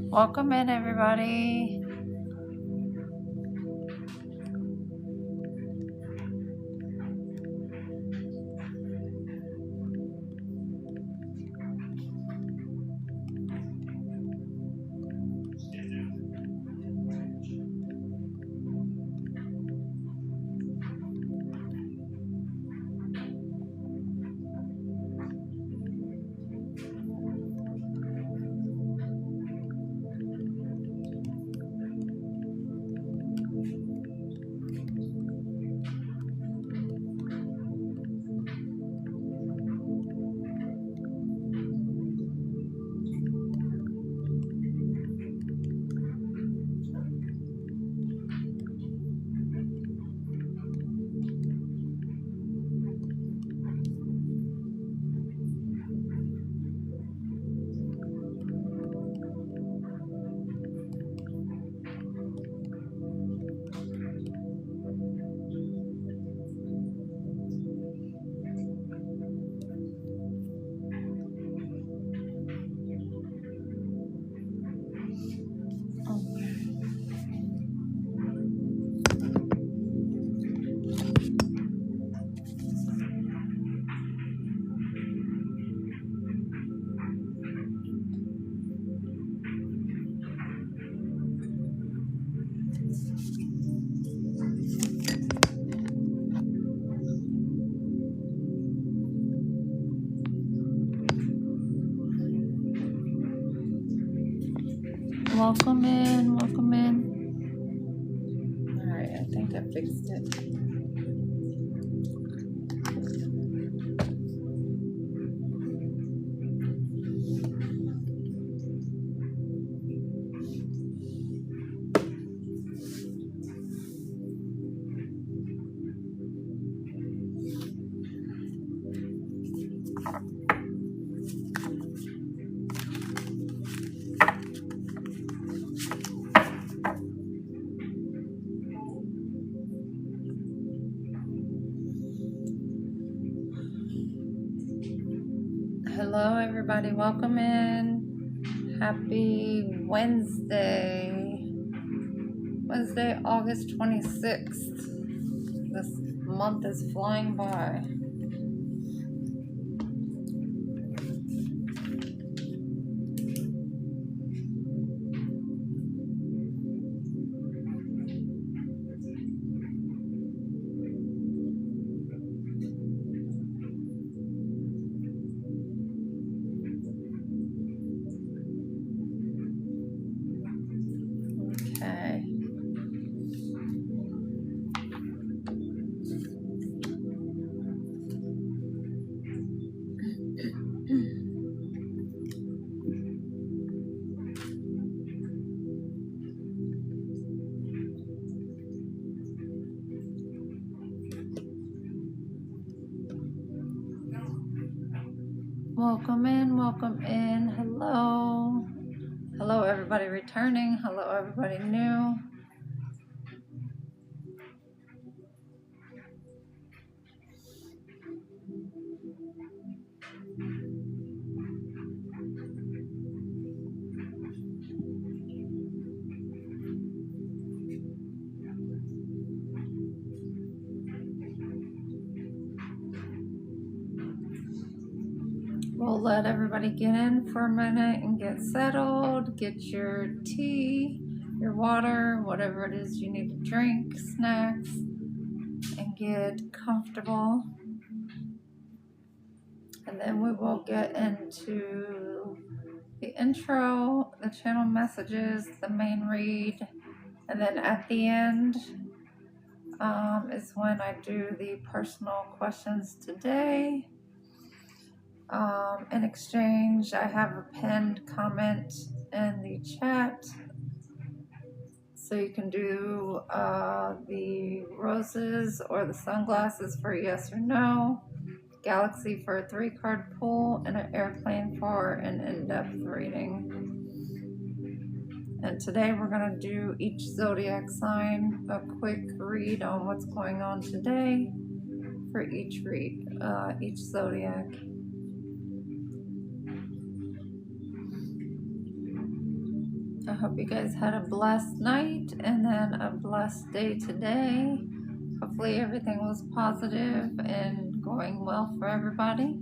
Welcome in, everybody. Welcome in, welcome in. All right, I think I fixed it. Hello, everybody. Welcome in. Happy Wednesday. Wednesday, August 26th. This month is flying by. Okay. Welcome in, welcome in. Hello. Hello, everybody returning. Hello, everybody new. We'll let everybody get in for a minute and get settled. Get your tea, your water, whatever it is you need to drink, snacks, and get comfortable. And then we will get into the intro, the channel messages, the main read, and then at the end is when I do the personal questions today. In exchange, I have a pinned comment in the chat, so you can do the roses or the sunglasses for yes or no, galaxy for a 3-card pull, and an airplane for an in-depth reading. And today we're going to do each zodiac sign, a quick read on what's going on today for each zodiac. I hope you guys had a blessed night and then a blessed day today. Hopefully everything was positive and going well for everybody.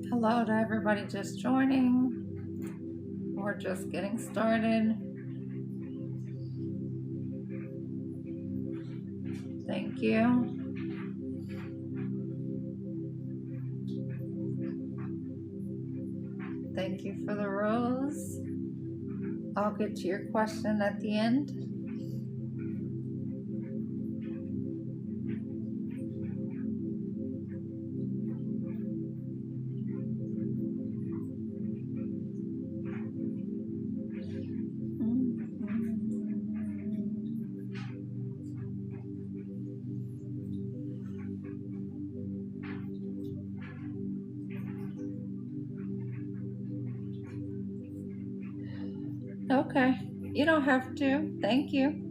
Hello to everybody just joining. We're just getting started. Thank you. Thank you for the rose. I'll get to your question at the end. Okay, you don't have to. Thank you.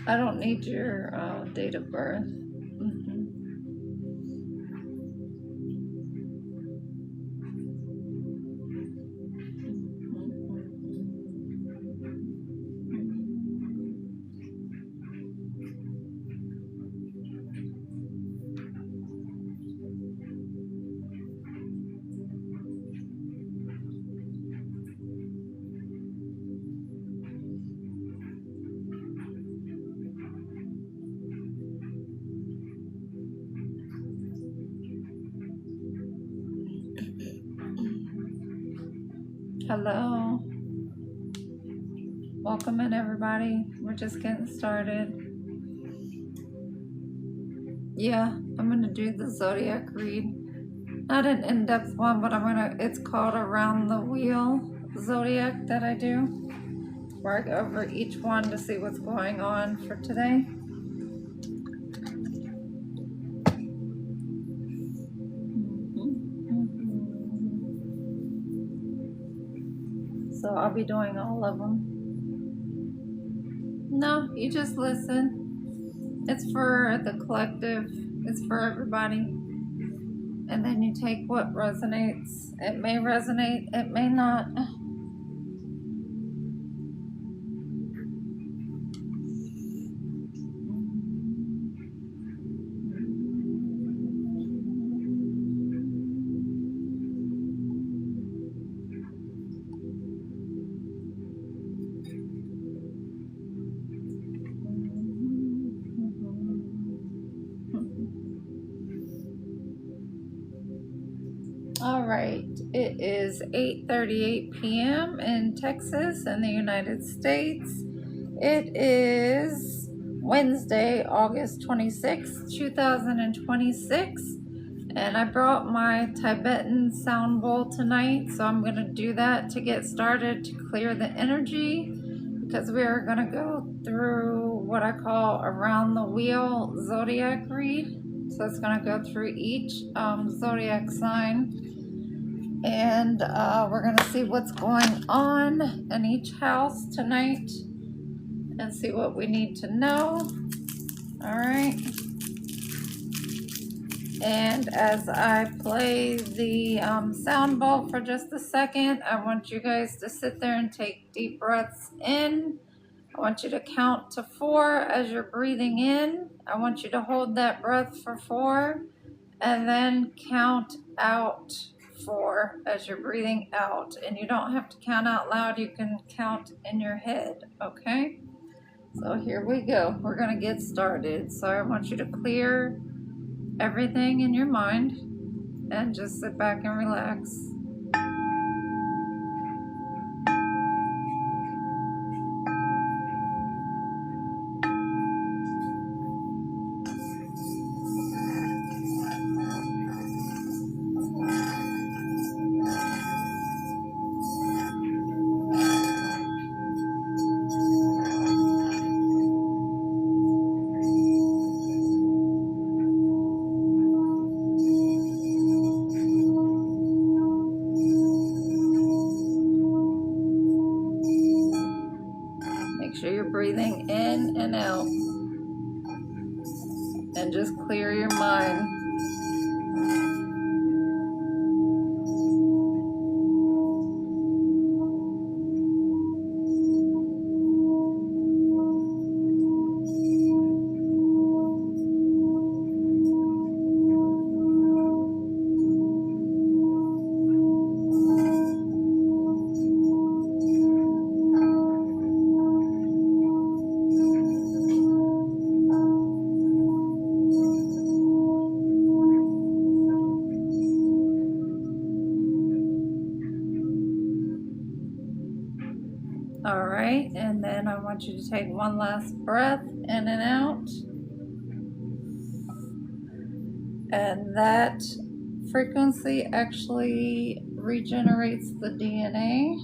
I don't need your date of birth. Hello. Welcome in, everybody. We're just getting started. Yeah, I'm going to do the zodiac read. Not an in-depth one, but it's called Around the Wheel Zodiac that I do, where I go over each one to see what's going on for today. So I'll be doing all of them. No, you just listen. It's for the collective. It's for everybody. And then you take what resonates. It may resonate, it may not. All right, it is 8:38 p.m. in Texas in the United States. It is Wednesday, August 26th, 2026, and I brought my Tibetan sound bowl tonight, so I'm going to do that to get started to clear the energy, because we are going to go through what I call Around the Wheel Zodiac read. So it's going to go through each zodiac sign, and we're going to see what's going on in each house tonight and see what we need to know. All right. And as I play the sound bowl for just a second, I want you guys to sit there and take deep breaths in. I want you to count to 4 as you're breathing in. I want you to hold that breath for 4 and then count out 4 as you're breathing out. And you don't have to count out loud, you can count in your head, okay? So here we go. We're going to get started. So I want you to clear everything in your mind and just sit back and relax. sure you're breathing in and out. And just clear your mind. All right, and then I want you to take one last breath in and out. And that frequency actually regenerates the DNA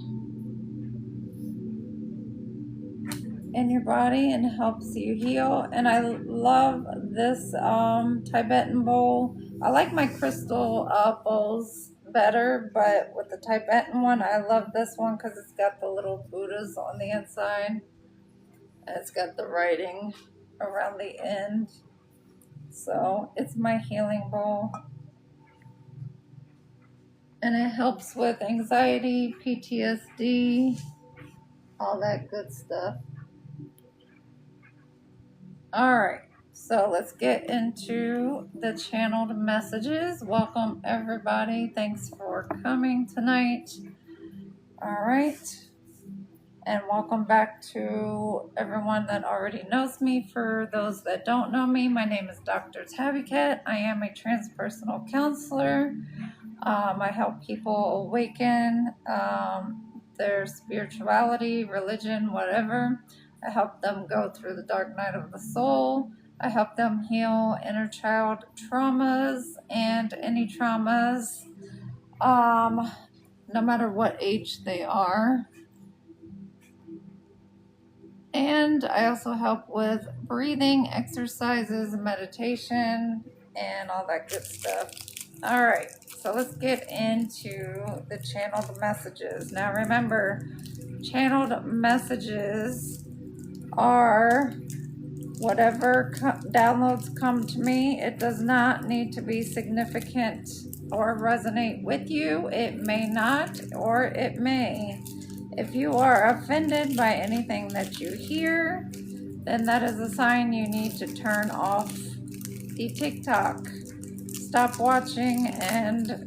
in your body and helps you heal. And I love this Tibetan bowl. I like my crystal bowls better, but with the Tibetan one, I love this one because it's got the little Buddhas on the inside. And it's got the writing around the end. So it's my healing bowl. And it helps with anxiety, PTSD, all that good stuff. All right, so let's get into the channeled messages. Welcome, everybody. Thanks for coming tonight. All right, and welcome back to everyone that already knows me. For those that don't know me, my name is Dr. Tabby Cat. I am a transpersonal counselor. I help people awaken their spirituality, religion, whatever. I help them go through the dark night of the soul. I help them heal inner child traumas and any traumas, no matter what age they are. And I also help with breathing exercises, meditation, and all that good stuff. All right, so let's get into the channeled messages. Now remember, channeled messages are whatever downloads come to me. It does not need to be significant or resonate with you. It may not, or it may. If you are offended by anything that you hear, then that is a sign you need to turn off the TikTok. Stop watching and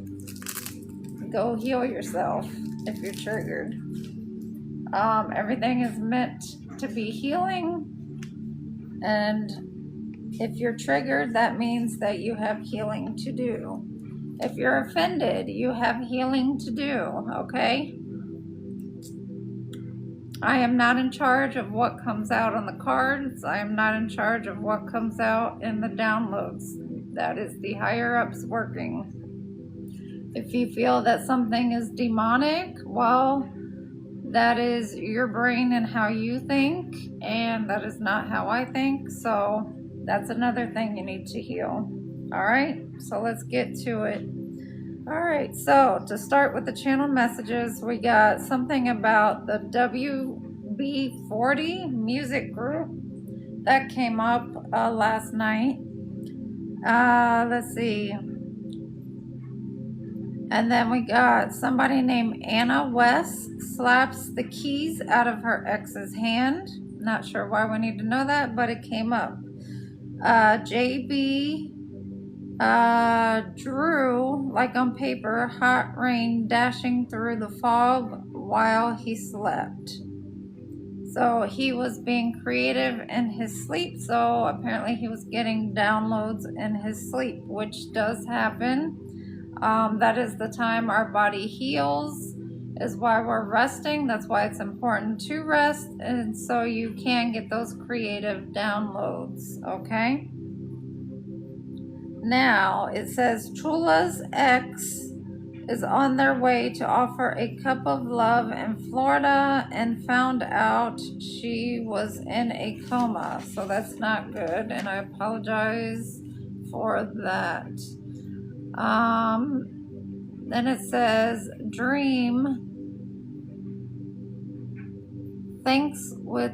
go heal yourself if you're triggered. Everything is meant to be healing, and if you're triggered, that means that you have healing to do. If you're offended, you have healing to do, okay? I am not in charge of what comes out on the cards. I am not in charge of what comes out in the downloads. That is the higher ups working. If you feel that something is demonic, well, that is your brain and how you think, and that is not how I think. So that's another thing you need to heal. All right, so let's get to it. All right, so to start with the channel messages, we got something about the WB40 music group that came up last night. Let's see. And then we got somebody named Anna West slaps the keys out of her ex's hand. Not sure why we need to know that, but it came up. JB drew, like on paper, hot rain dashing through the fog while he slept. So he was being creative in his sleep, so apparently he was getting downloads in his sleep, which does happen. That is the time our body heals, is why we're resting. That's why it's important to rest, and so you can get those creative downloads, okay? Now, it says Chula's ex is on their way to offer a cup of love in Florida and found out she was in a coma. So that's not good, and I apologize for that. Then it says Dream thinks with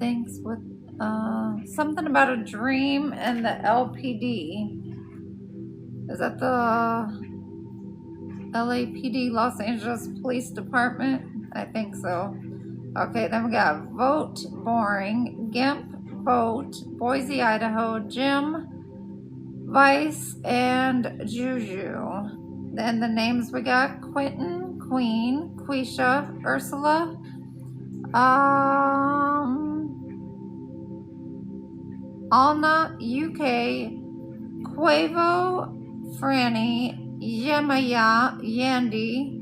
thinks with something about a dream and the LPD. Is that the LAPD, Los Angeles Police Department? I think so. Okay, then we got Vote, Boring, Gimp, Boat, Boise, Idaho, Jim, Vice, and Juju. Then the names we got Quentin, Queen, Quisha, Ursula, Alna, UK, Quavo, Franny, Yemaya, Yandy,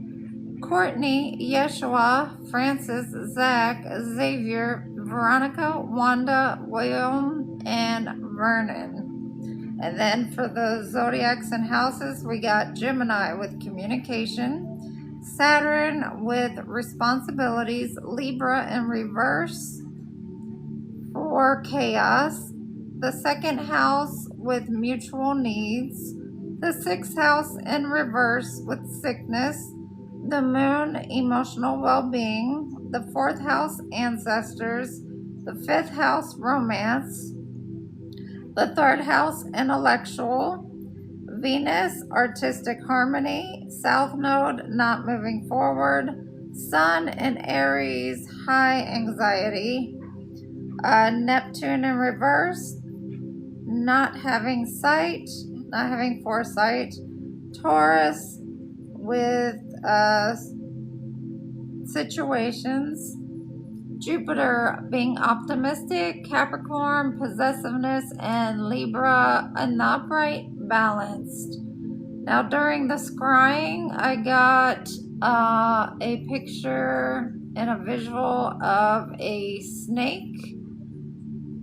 Courtney, Yeshua, Francis, Zach, Xavier, Veronica, Wanda, William, and Vernon. And then for the zodiacs and houses, we got Gemini with communication, Saturn with responsibilities, Libra in reverse for chaos, the second house with mutual needs, the sixth house in reverse with sickness, the moon, emotional well-being, the fourth house, ancestors, the fifth house, romance, the third house, intellectual, Venus, artistic harmony, south node, not moving forward, sun in Aries, high anxiety, Neptune in reverse, not having sight, not having foresight, Taurus with situations, Jupiter being optimistic, Capricorn, possessiveness, and Libra, an upright, balanced. Now during the scrying, I got a picture and a visual of a snake,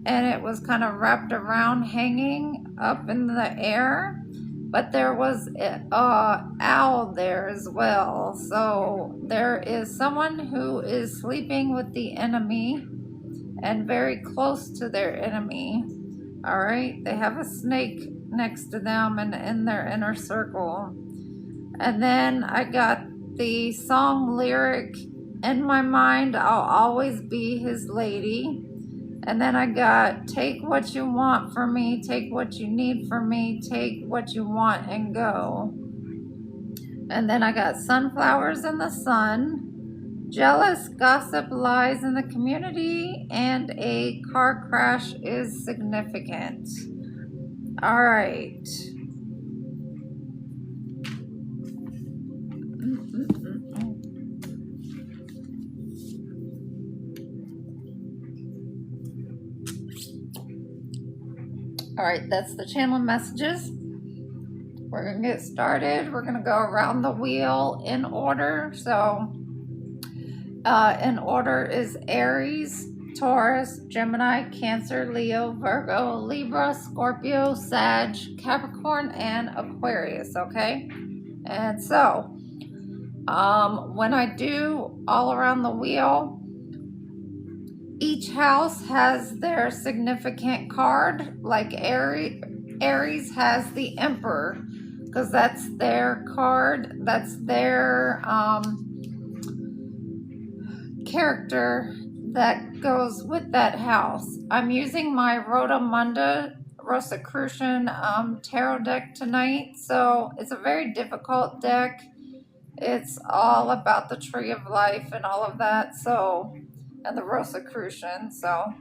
and it was kind of wrapped around, hanging up in the air. But there was an owl there as well. So there is someone who is sleeping with the enemy and very close to their enemy. All right, they have a snake next to them and in their inner circle. And then I got the song lyric, in my mind, I'll always be his lady. And then I got, take what you want from me, take what you need from me, take what you want and go. And then I got sunflowers in the sun, jealous, gossip, lies in the community, and a car crash is significant. All right. All right, that's the channel messages. We're going to get started. We're going to go around the wheel in order. So, in order is Aries, Taurus, Gemini, Cancer, Leo, Virgo, Libra, Scorpio, Sag, Capricorn, and Aquarius, okay? And so, when I do all around the wheel, each house has their significant card. Like Aries has the Emperor, because that's their card. That's their character that goes with that house. I'm using my Rotomunda Rosicrucian tarot deck tonight. So it's a very difficult deck. It's all about the tree of life and all of that. So, and the Rosicrucian. So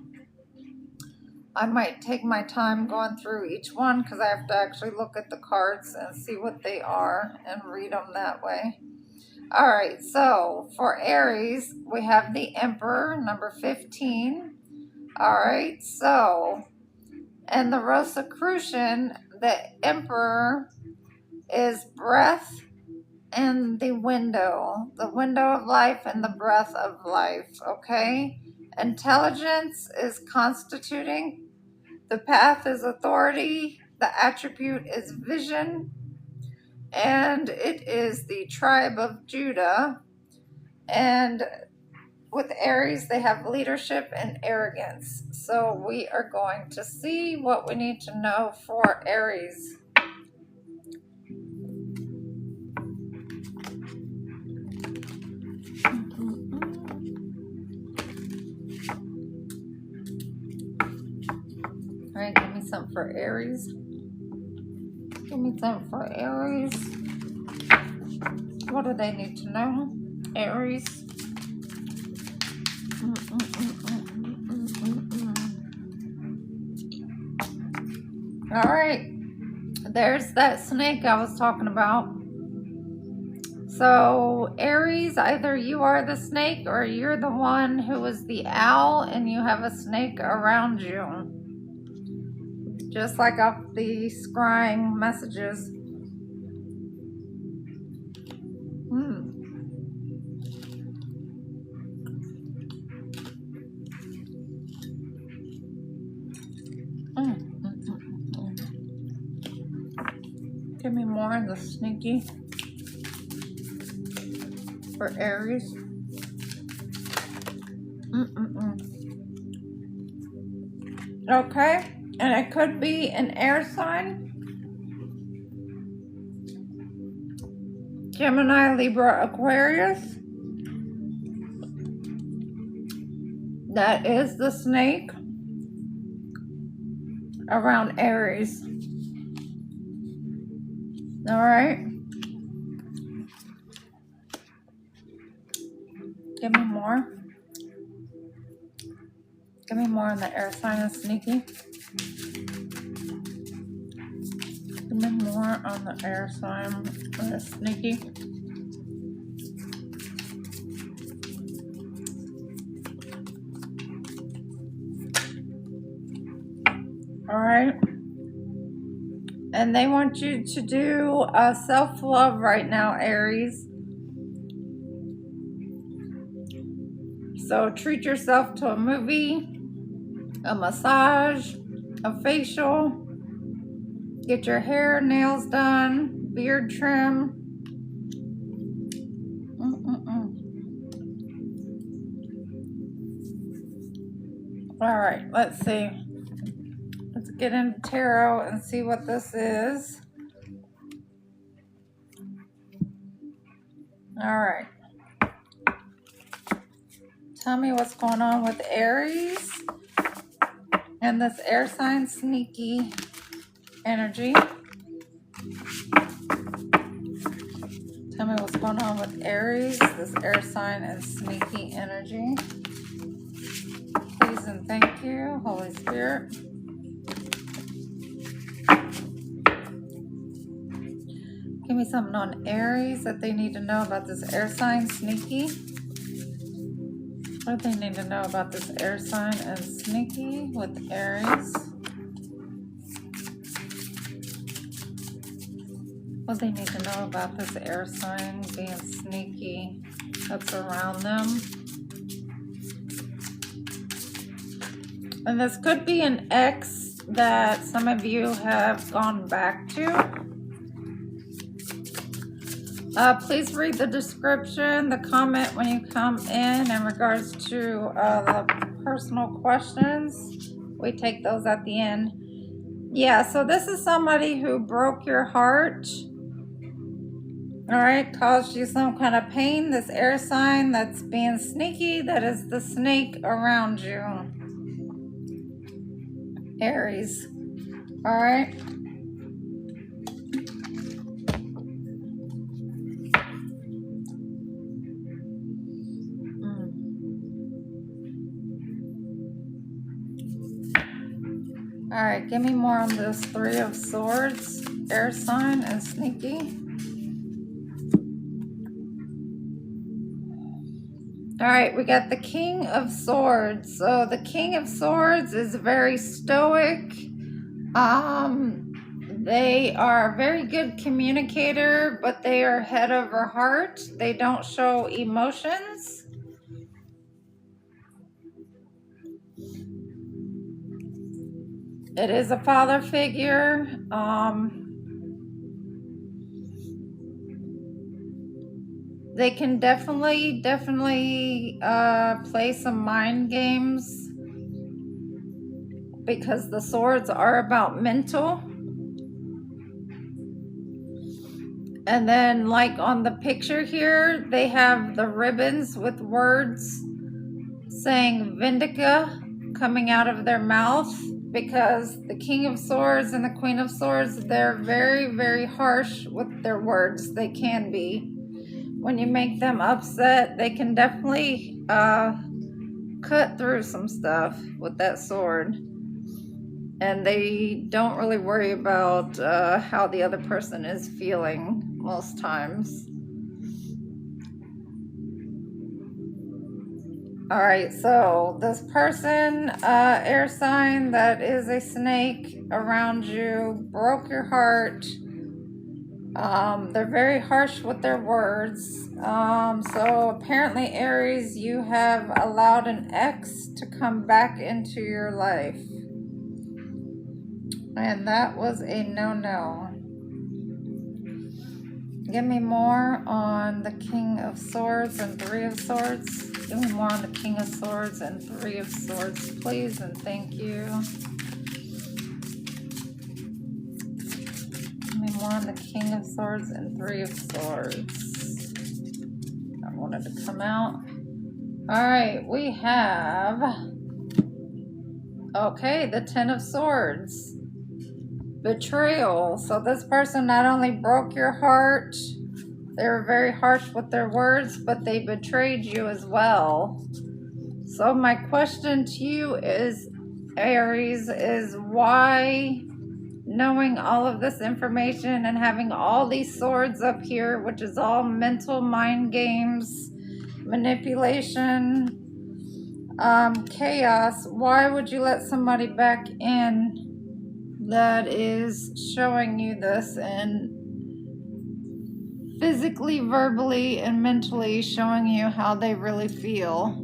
I might take my time going through each one because I have to actually look at the cards and see what they are and read them that way. All right, so for Aries, we have the Emperor, number 15. All right, so, and the Rosicrucian, the Emperor is breath and the window of life and the breath of life, okay? Intelligence is constituting, the path is authority, the attribute is vision, and it is the tribe of Judah. And with Aries, they have leadership and arrogance. So we are going to see what we need to know for Aries. something for Aries. Give me something for Aries. What do they need to know? Aries. All right. There's that snake I was talking about. So Aries, either you are the snake or you're the one who is the owl and you have a snake around you. Just like off the scrying messages. Give me more on the sneaky for Aries. Okay, and it could be an air sign. Gemini, Libra, Aquarius. That is the snake around Aries. All right. Give me more. Give me more on the air sign of sneaky. Give me more on the air sign of sneaky. All right. And they want you to do self-love right now, Aries. So treat yourself to a movie, a massage, a facial, get your hair, nails done, beard trim. All right, let's see. Let's get into tarot and see what this is. All right. Tell me what's going on with Aries and this air sign sneaky energy. Tell me what's going on with Aries, this air sign and sneaky energy. Please and thank you, Holy Spirit. Give me something on Aries that they need to know about this air sign sneaky. What do they need to know about this air sign and sneaky with Aries? What do they need to know about this air sign being sneaky that's around them? And this could be an ex that some of you have gone back to. Please read the description, the comment when you come in regards to the personal questions. We take those at the end. Yeah, so this is somebody who broke your heart. All right, caused you some kind of pain. This air sign that's being sneaky, that is the snake around you. Aries. All right. All right, give me more on this Three of Swords, air sign, and sneaky. All right, we got the King of Swords. So the King of Swords is very stoic. They are a very good communicator, but they are head over heart. They don't show emotions. It is a father figure. They can definitely play some mind games because the swords are about mental. And then like on the picture here, they have the ribbons with words saying Vindica coming out of their mouth. because the King of Swords and the Queen of Swords, they're very, very harsh with their words. They can be. When you make them upset, they can definitely cut through some stuff with that sword. And they don't really worry about how the other person is feeling most times. Alright, so this person, air sign that is a snake around you, broke your heart. They're very harsh with their words. So apparently, Aries, you have allowed an ex to come back into your life. And that was a no-no. Give me more on the King of Swords and Three of Swords. Give me more on the King of Swords and Three of Swords, please, and thank you. Give me more on the King of Swords and Three of Swords. I wanted to come out. Alright, we have... Okay, the Ten of Swords. Betrayal. So this person not only broke your heart, they were very harsh with their words, but they betrayed you as well. So my question to you is, Aries, is why, knowing all of this information and having all these swords up here, which is all mental mind games, manipulation, chaos, why would you let somebody back in that is showing you this and physically, verbally, and mentally showing you how they really feel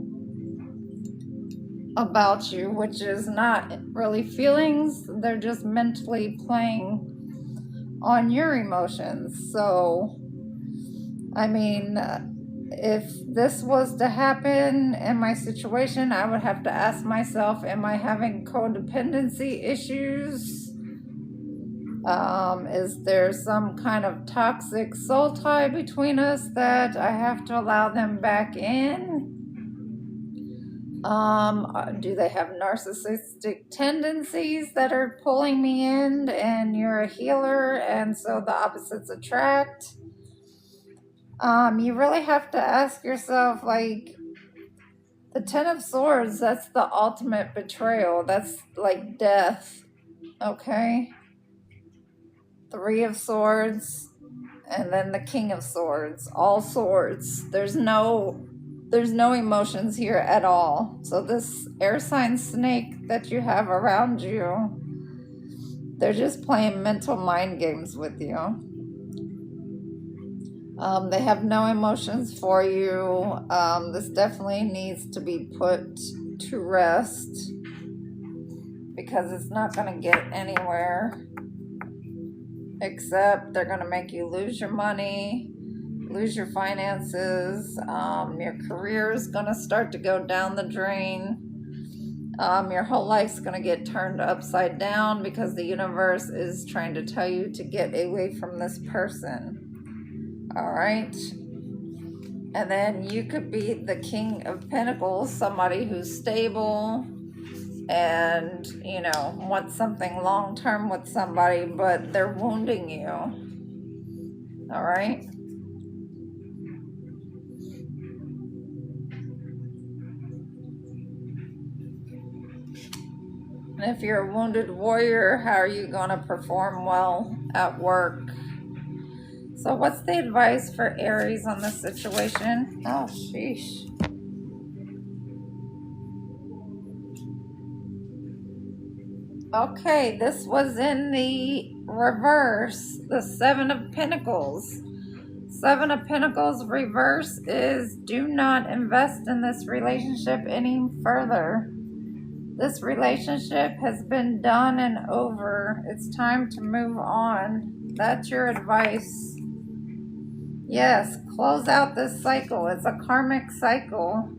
about you, which is not really feelings, they're just mentally playing on your emotions. So, I mean, if this was to happen in my situation, I would have to ask myself, am I having codependency issues? Is there some kind of toxic soul tie between us that I have to allow them back in? Do they have narcissistic tendencies that are pulling me in, and you're a healer and so the opposites attract? You really have to ask yourself, like, the Ten of Swords, that's the ultimate betrayal. That's like death, okay? Three of Swords, and then the King of Swords. All swords. There's no emotions here at all. So this air sign snake that you have around you, they're just playing mental mind games with you. They have no emotions for you. This definitely needs to be put to rest because it's not going to get anywhere. Except they're going to make you lose your money, lose your finances. Your career is going to start to go down the drain. Your whole life's going to get turned upside down because the universe is trying to tell you to get away from this person. All right. And then you could be the King of Pentacles, somebody who's stable and, you know, wants something long-term with somebody, but they're wounding you. All right? And if you're a wounded warrior, how are you going to perform well at work? So what's the advice for Aries on this situation? Oh, sheesh. Okay, this was in the reverse, the Seven of Pentacles. Seven of Pentacles reverse is do not invest in this relationship any further. This relationship has been done and over. It's time to move on. That's your advice. Yes, close out this cycle. It's a karmic cycle.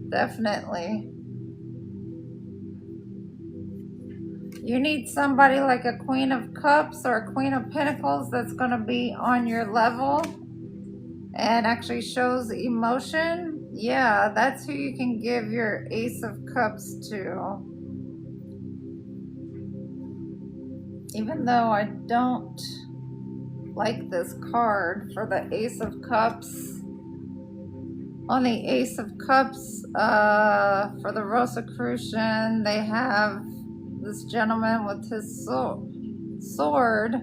Definitely. You need somebody like a Queen of Cups or a Queen of Pentacles that's going to be on your level and actually shows emotion Yeah, that's who you can give your Ace of Cups to. Even though I don't like this card for the Ace of Cups. On the Ace of Cups, for the Rosicrucian, they have this gentleman with his sword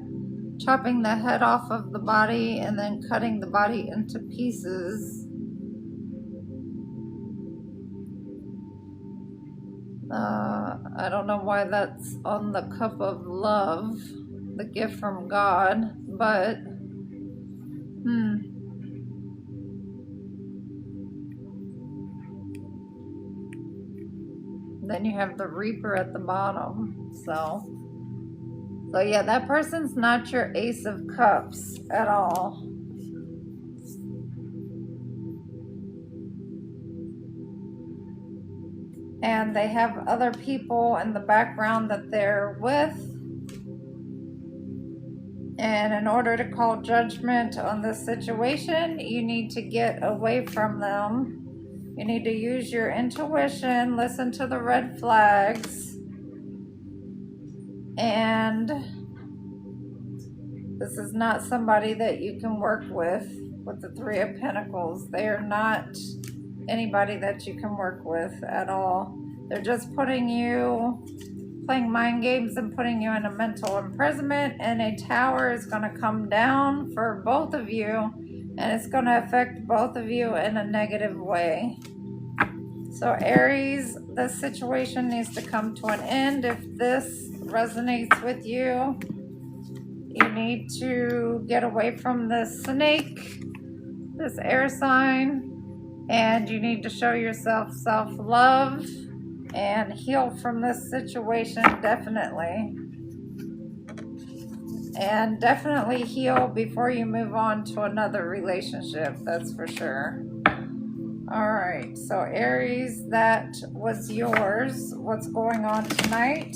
chopping the head off of the body and then cutting the body into pieces. I don't know why that's on the Cup of Love, the gift from God, but then you have the Reaper at the bottom. So yeah, that person's not your Ace of Cups at all. And they have other people in the background that they're with. And in order to call judgment on this situation, you need to get away from them. You need to use your intuition, listen to the red flags. And this is not somebody that you can work with the Three of Pentacles. They are not anybody that you can work with at all. They're just playing mind games and putting you in a mental imprisonment, and a tower is going to come down for both of you, and it's going to affect both of you in a negative way. So Aries, this situation needs to come to an end. If this resonates with you, you need to get away from this snake, this air sign, and you need to show yourself self-love and heal from this situation, definitely. And definitely heal before you move on to another relationship, that's for sure. All right, so Aries, that was yours. What's going on tonight?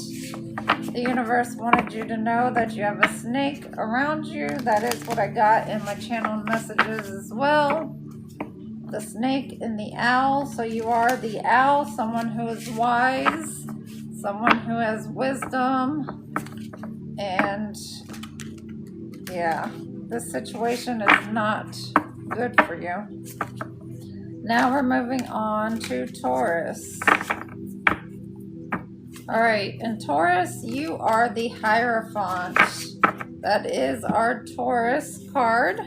The universe wanted you to know that you have a snake around you. That is what I got in my channel messages as well. The snake and the owl. So you are the owl, someone who is wise, someone who has wisdom. And yeah, this situation is not good for you. Now we're moving on to Taurus. All right, in Taurus, you are the Hierophant. That is our Taurus card.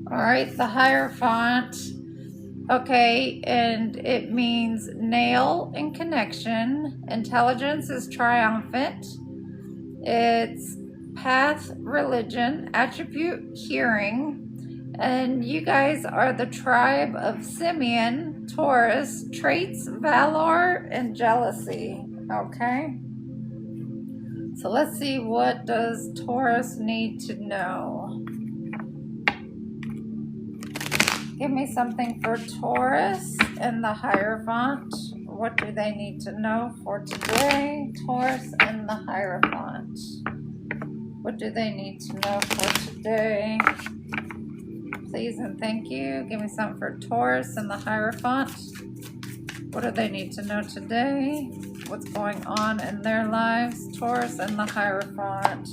All right, the Hierophant. Okay, and it means nail and connection. Intelligence is triumphant. It's path, religion, attribute, hearing. And you guys are the tribe of Simeon, Taurus, traits, valor, and jealousy. Okay? So let's see, what does Taurus need to know? Give me something for Taurus and the Hierophant. What do they need to know for today? Taurus and the Hierophant. What do they need to know for today? Please and thank you. Give me something for Taurus and the Hierophant. What do they need to know today? What's going on in their lives? Taurus and the Hierophant.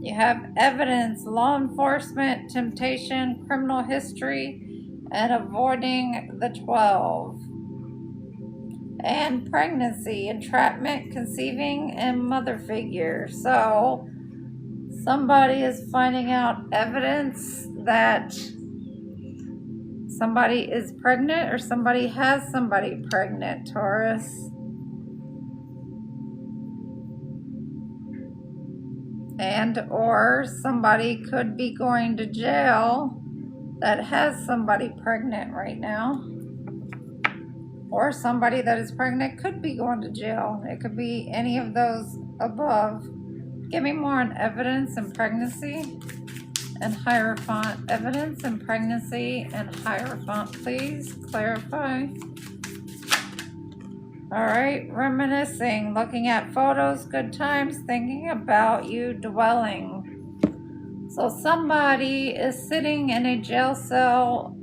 You have evidence, law enforcement, temptation, criminal history, and avoiding the 12. And pregnancy, entrapment, conceiving, and mother figure. So somebody is finding out evidence that somebody is pregnant or somebody has somebody pregnant, Taurus. And or somebody could be going to jail that has somebody pregnant right now. Or somebody that is pregnant could be going to jail. It could be any of those above. Give me more on evidence and pregnancy and Hierophant. Evidence and pregnancy and Hierophant, please clarify. All right, reminiscing, looking at photos, good times, thinking about you, dwelling. So somebody is sitting in a jail cell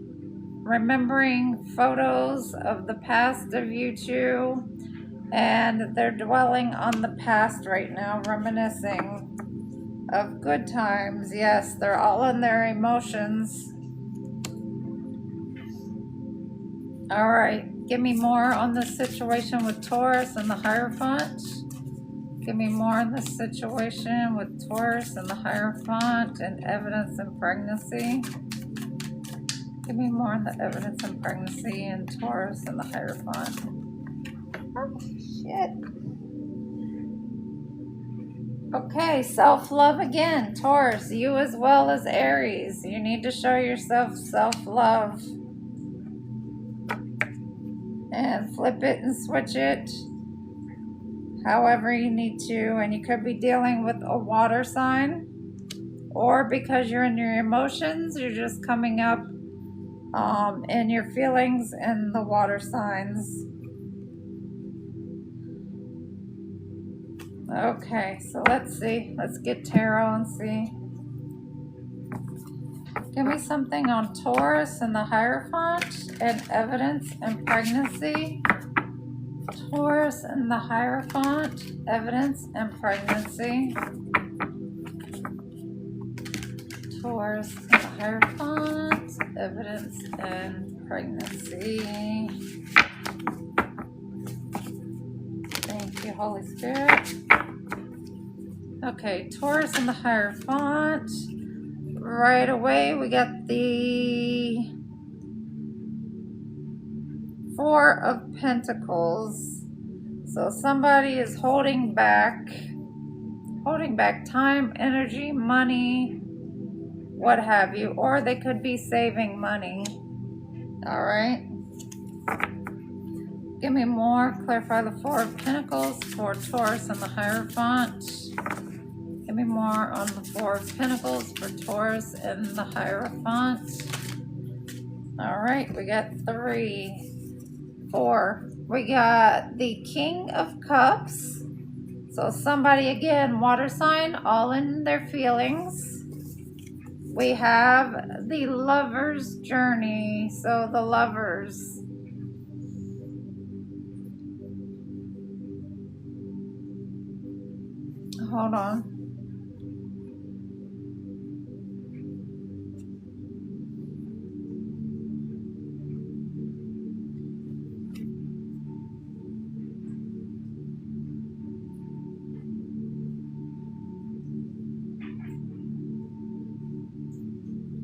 remembering photos of the past of you two, and they're dwelling on the past right now, reminiscing of good times. Yes, they're all in their emotions. All right, give me more on the situation with Taurus and the Hierophant. Give me more on the situation with Taurus and the Hierophant and evidence in pregnancy. Give me more on the evidence in pregnancy and Taurus and the Hierophant. Oh, shit. Okay, self-love again. Taurus, you as well as Aries. You need to show yourself self-love. And flip it and switch it however you need to. And you could be dealing with a water sign, or because you're in your emotions, you're just coming up in your feelings in the water signs. Okay, so let's see. Let's get tarot and see. Give me something on Taurus and the Hierophant and evidence in pregnancy. Taurus and the Hierophant, evidence and pregnancy. Taurus and the Hierophant, evidence and pregnancy. Thank you, Holy Spirit. Okay, Taurus and the Hierophant. Right away, we got the Four of Pentacles. So somebody is holding back time, energy, money, what have you, or they could be saving money. All right. Give me more. Clarify the Four of Pentacles for Taurus and the Hierophant. Give me more on the Four of Pentacles for Taurus and the Hierophant. All right, we got 3, 4. We got the King of Cups. So somebody, again, water sign, all in their feelings. We have the Lover's Journey. So the Lovers. Hold on.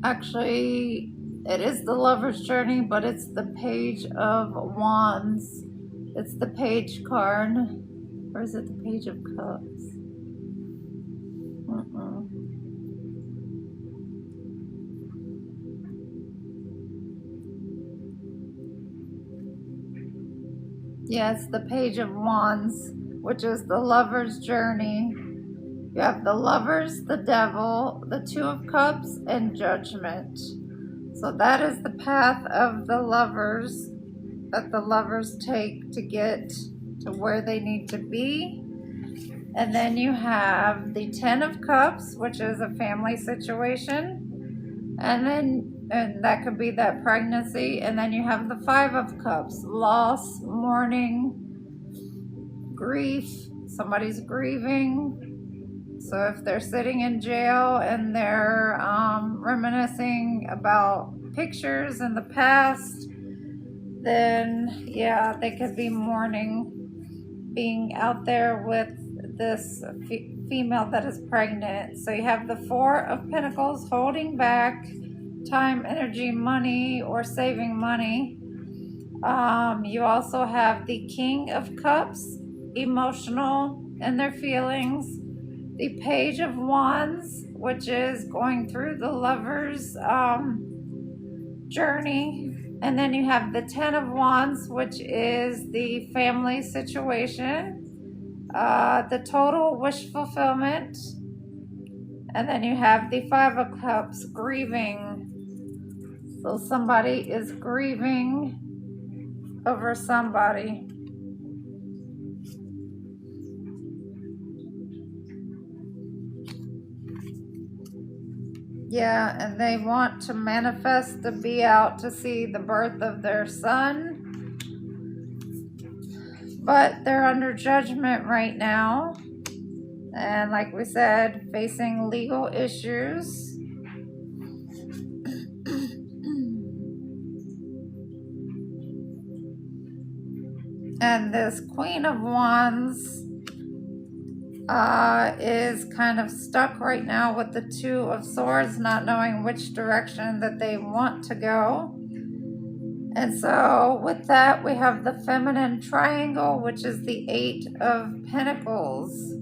Actually, it is the Lover's Journey, but it's the Page of Wands. It's the Page card. Or is it the Page of Cups? Yeah, it's the Page of Wands, which is the Lover's Journey. You have the Lovers, the Devil, the Two of Cups, and Judgment. So that is the path of the lovers that the lovers take to get to where they need to be. And then you have the Ten of Cups, which is a family situation. And that could be that pregnancy. And then you have the Five of Cups, loss, mourning, grief. Somebody's grieving. So if they're sitting in jail and they're reminiscing about pictures in the past, then yeah, they could be mourning being out there with this female that is pregnant. So you have the Four of Pentacles, holding back time, energy, money, or saving money. You also have the King of Cups, emotional in their feelings. The Page of Wands, which is going through the lover's journey. And then you have the Ten of Wands, which is the family situation. The total wish fulfillment. And then you have the Five of Cups, grieving. So somebody is grieving over somebody. Yeah, and they want to manifest to be out to see the birth of their son, but they're under judgment right now. And like we said, facing legal issues. And this Queen of Wands is kind of stuck right now with the Two of Swords, not knowing which direction that they want to go. And so with that, we have the feminine triangle, which is the Eight of Pentacles.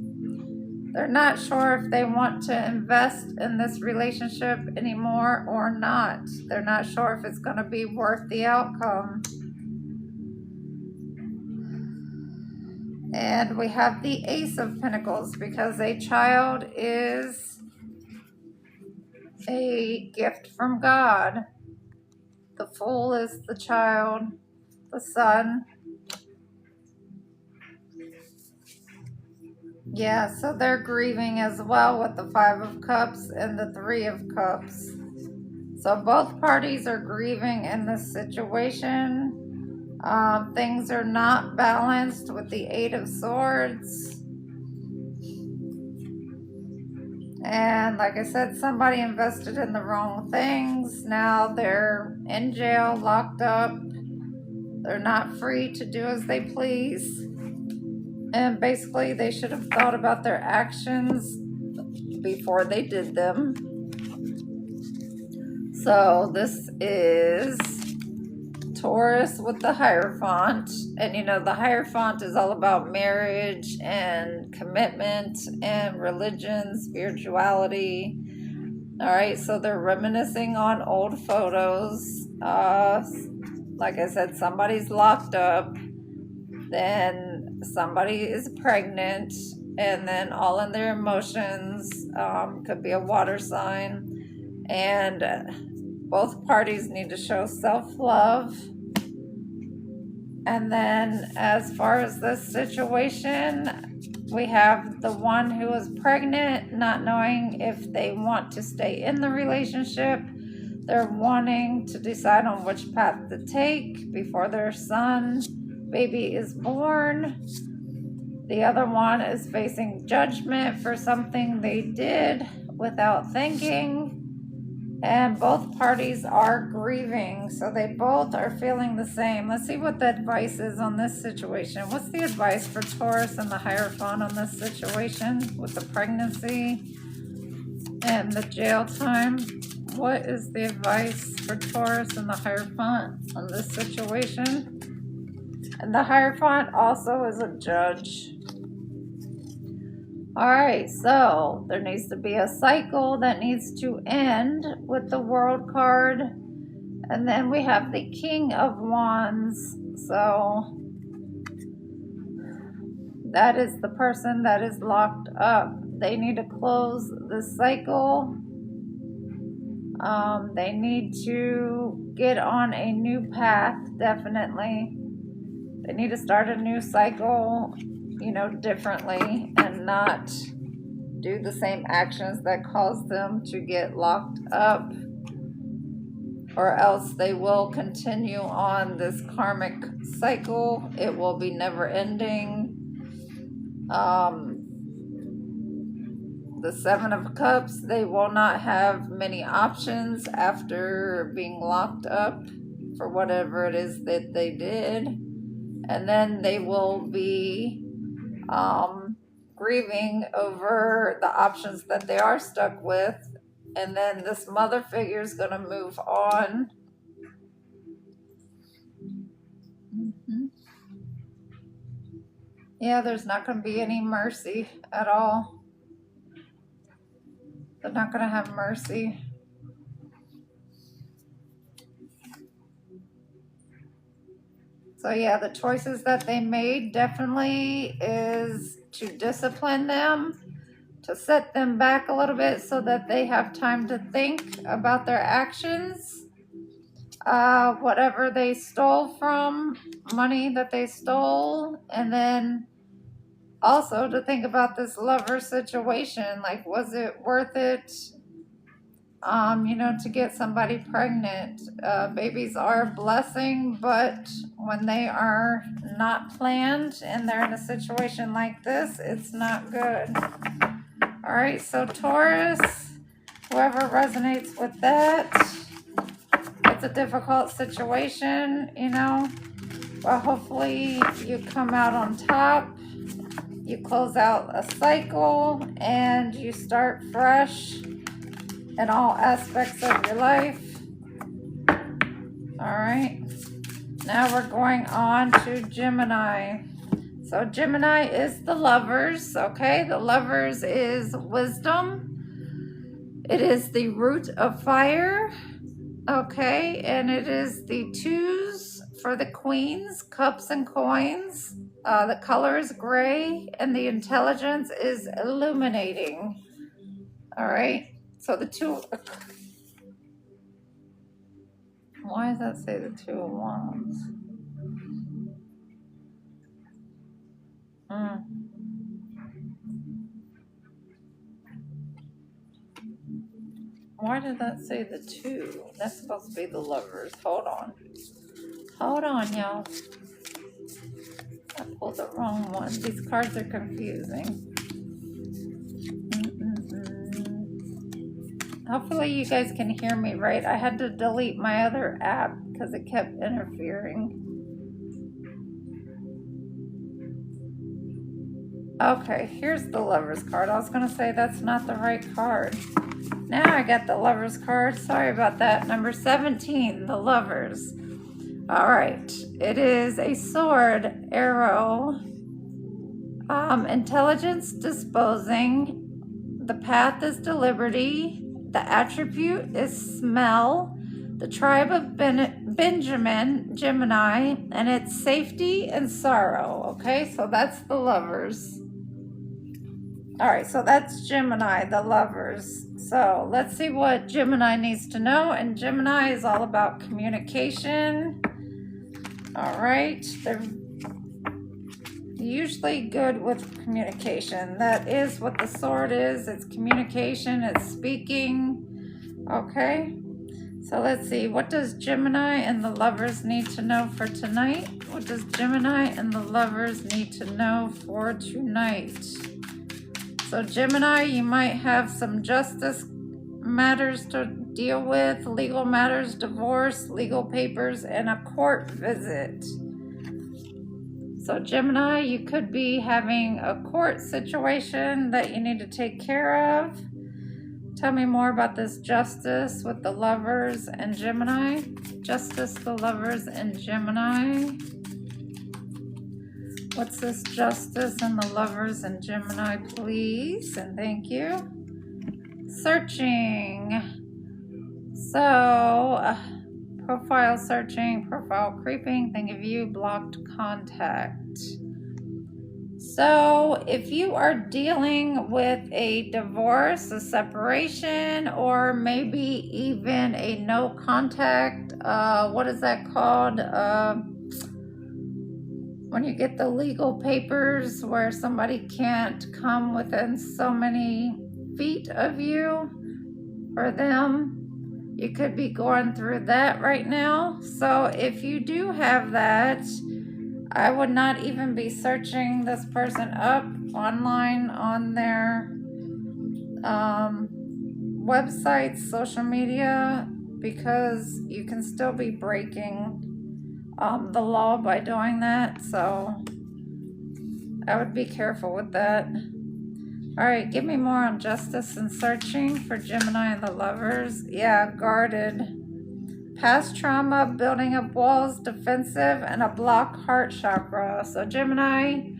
They're not sure if they want to invest in this relationship anymore or not. They're not sure if it's going to be worth the outcome. And we have the Ace of Pentacles, because a child is a gift from God. The Fool is the child, the son. Yeah, so they're grieving as well with the Five of Cups and the Three of Cups. So both parties are grieving in this situation. Things are not balanced with the Eight of Swords. And like I said, somebody invested in the wrong things. Now they're in jail, locked up. They're not free to do as they please. And basically, they should have thought about their actions before they did them. So this is Taurus with the Hierophant. And you know, the Hierophant is all about marriage and commitment and religion, spirituality. All right, so they're reminiscing on old photos. Like I said, somebody's locked up, then somebody is pregnant, and then all in their emotions. Could be a water sign. And both parties need to show self-love. And then as far as this situation, we have the one who is pregnant, not knowing if they want to stay in the relationship. They're wanting to decide on which path to take before their son, baby, is born. The other one is facing judgment for something they did without thinking. And both parties are grieving, so they both are feeling the same. Let's see what the advice is on this situation. What's the advice for Taurus and the Hierophant on this situation with the pregnancy and the jail time? What is the advice for Taurus and the Hierophant on this situation? And the Hierophant also is a judge. All right, so there needs to be a cycle that needs to end with the World card. And then we have the King of Wands. So that is the person that is locked up. They need to close the cycle. They need to get on a new path, definitely. They need to start a new cycle, you know, differently, and not do the same actions that caused them to get locked up, or else they will continue on this karmic cycle. It will be never ending. The Seven of Cups, they will not have many options after being locked up for whatever it is that they did. And then they will be grieving over the options that they are stuck with. And then this mother figure is going to move on. Yeah, there's not going to be any mercy at all. They're not going to have mercy. So yeah, the choices that they made definitely is to discipline them, to set them back a little bit so that they have time to think about their actions. Whatever they stole from, money that they stole, and then also to think about this lover situation. Like, was it worth it? you know, to get somebody pregnant. Babies are a blessing, but when they are not planned and they're in a situation like this, it's not good. All right, so Taurus, whoever resonates with that, it's a difficult situation, you know, but hopefully you come out on top. You close out a cycle and you start fresh in all aspects of your life. All right, now we're going on to Gemini. So Gemini is the Lovers, okay? The Lovers is wisdom. It is the root of fire, okay? And it is the twos for the queens, cups and coins. The color is gray and the intelligence is illuminating. All right, so the two, why does that say the Two of Wands? Why did that say the two? That's supposed to be the Lovers. Hold on. Hold on, y'all. I pulled the wrong one. These cards are confusing. Hopefully you guys can hear me right. I had to delete my other app because it kept interfering. Okay, here's the Lovers card. I was going to say that's not the right card. Now I got the Lovers card. Sorry about that. Number 17, the Lovers. All right. It is a sword, arrow, intelligence, disposing. The path is deliberty. The attribute is smell. The tribe of Benjamin, Gemini, and it's safety and sorrow. Okay, so that's the Lovers. All right, so that's Gemini, the Lovers. So let's see what Gemini needs to know. And Gemini is all about communication. All right, they're usually good with communication. That is what the sword is. It's communication, it's speaking. Okay, so let's see. What does Gemini and the Lovers need to know for tonight? What does Gemini and the Lovers need to know for tonight? So Gemini, you might have some justice matters to deal with, legal matters, divorce, legal papers, and a court visit. So Gemini, you could be having a court situation that you need to take care of. Tell me more about this justice with the Lovers and Gemini. Justice, the Lovers, and Gemini. What's this justice and the Lovers and Gemini, please? And thank you. Searching. So, profile searching, profile creeping, think of you, blocked contact. So, if you are dealing with a divorce, a separation, or maybe even a no contact, what is that called? When you get the legal papers where somebody can't come within so many feet of you or them, you could be going through that right now. So if you do have that, I would not even be searching this person up online on their websites, social media, because you can still be breaking the law by doing that. So I would be careful with that. All right, give me more on justice and searching for Gemini and the Lovers. Yeah, guarded. Past trauma, building up walls, defensive, and a blocked heart chakra. So Gemini,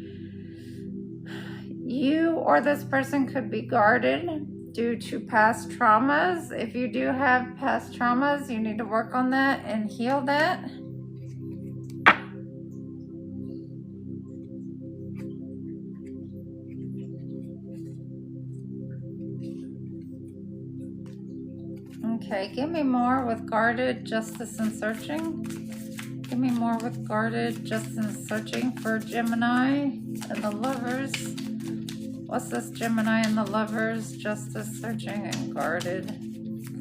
you or this person could be guarded due to past traumas. If you do have past traumas, you need to work on that and heal that. Okay, give me more with guarded, justice, and searching. Give me more with guarded, justice, and searching for Gemini and the Lovers. What's this Gemini and the Lovers, justice, searching, and guarded,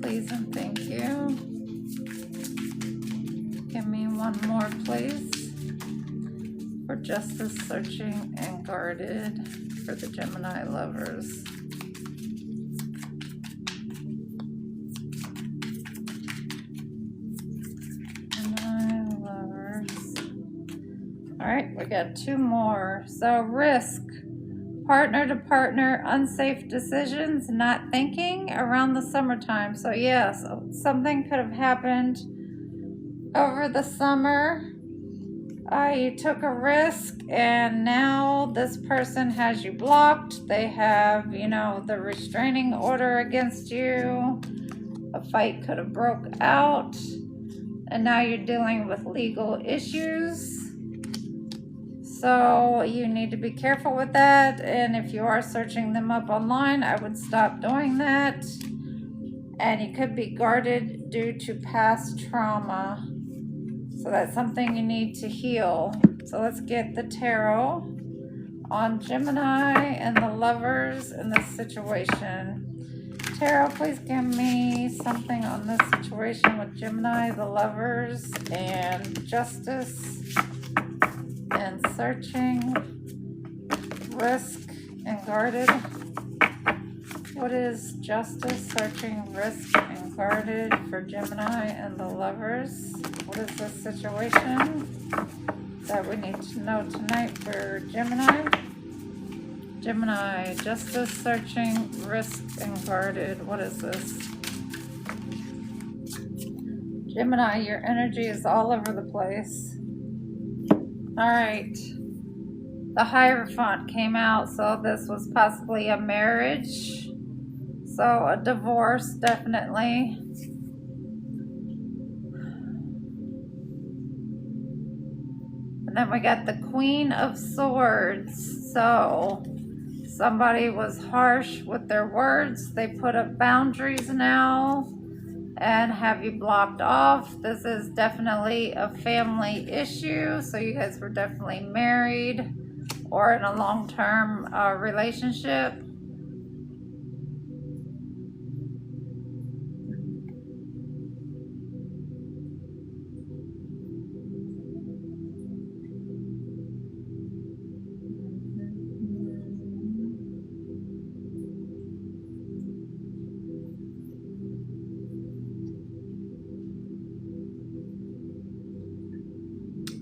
please and thank you. Give me one more, please, for justice, searching, and guarded for the Gemini lovers. Gemini lovers. All right, we got two more. So risk, partner to partner, unsafe decisions, not thinking around the summertime. So yes, something could have happened over the summer. You took a risk and now this person has you blocked. They have, you know, the restraining order against you. A fight could have broke out and now you're dealing with legal issues. So you need to be careful with that. And if you are searching them up online, I would stop doing that. And you could be guarded due to past trauma. So that's something you need to heal. So let's get the tarot on Gemini and the lovers in this situation. Tarot, please give me something on this situation with Gemini, the lovers, and justice and searching, risk, and guarded. What is justice, searching, risk, and guarded for Gemini and the lovers? What is this situation that we need to know tonight for Gemini? Gemini, justice, searching, risk, and guarded. What is this? Gemini, your energy is all over the place. All right. The Hierophant came out, so this was possibly a marriage. So a divorce, definitely. And then we got the Queen of Swords. So somebody was harsh with their words. They put up boundaries now and have you blocked off. This is definitely a family issue. So you guys were definitely married or in a long-term relationship.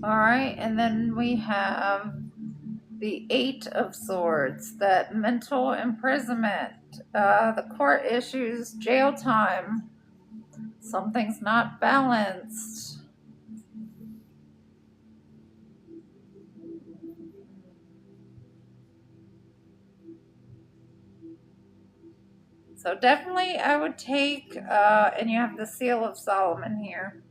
All right, and then we have the Eight of Swords, that mental imprisonment, the court issues, jail time, something's not balanced. So definitely I would take, and you have the Seal of Solomon here.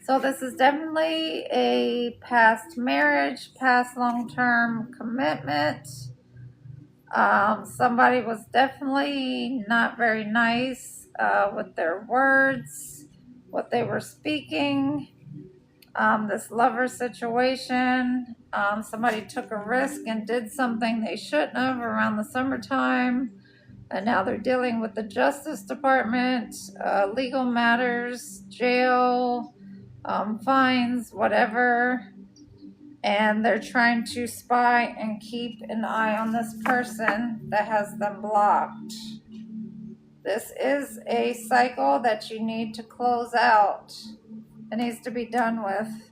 So this is definitely a past marriage, past long-term commitment. Somebody was definitely not very nice with their words, what they were speaking. This lover situation, somebody took a risk and did something they shouldn't have around the summertime. And now they're dealing with the Justice Department, legal matters, jail, fines, whatever. And they're trying to spy and keep an eye on this person that has them blocked. This is a cycle that you need to close out. It needs to be done with.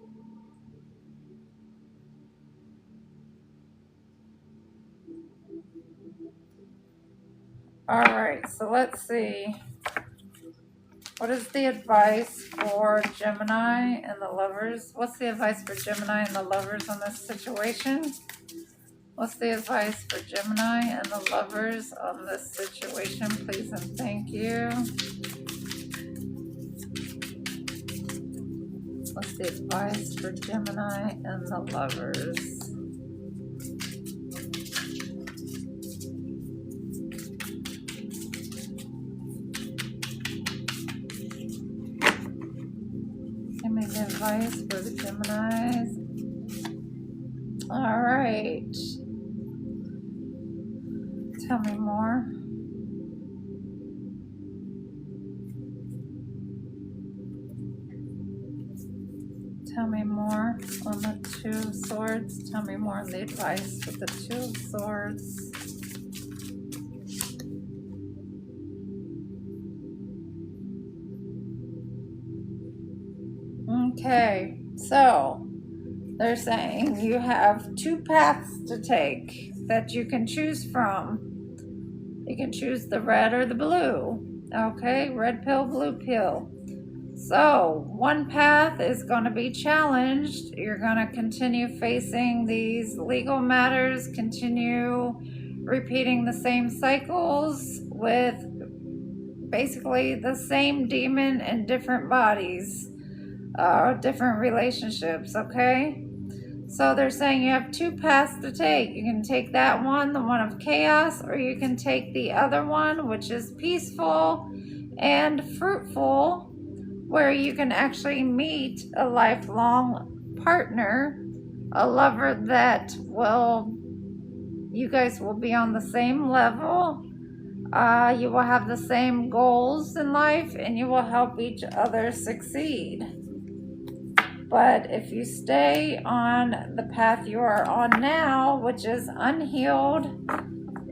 All right, so let's see. What is the advice for Gemini and the lovers? What's the advice for Gemini and the lovers on this situation? What's the advice for Gemini and the lovers on this situation? Please and thank you. What's the advice for Gemini and the lovers? Give me the advice for the Geminis. All right. Tell me more. tell me more on the Two of Swords. Tell me more on the advice with the Two of Swords. Okay, so they're saying you have two paths to take that you can choose from. You can choose the red or the blue. Okay, red pill, blue pill. So one path is going to be challenged. You're going to continue facing these legal matters, continue repeating the same cycles with basically the same demon in different bodies, different relationships, okay? So they're saying you have two paths to take. You can take that one, the one of chaos, or you can take the other one, which is peaceful and fruitful, where you can actually meet a lifelong partner, a lover that you guys will be on the same level. You will have the same goals in life, and you will help each other succeed. But if you stay on the path you are on now, which is unhealed,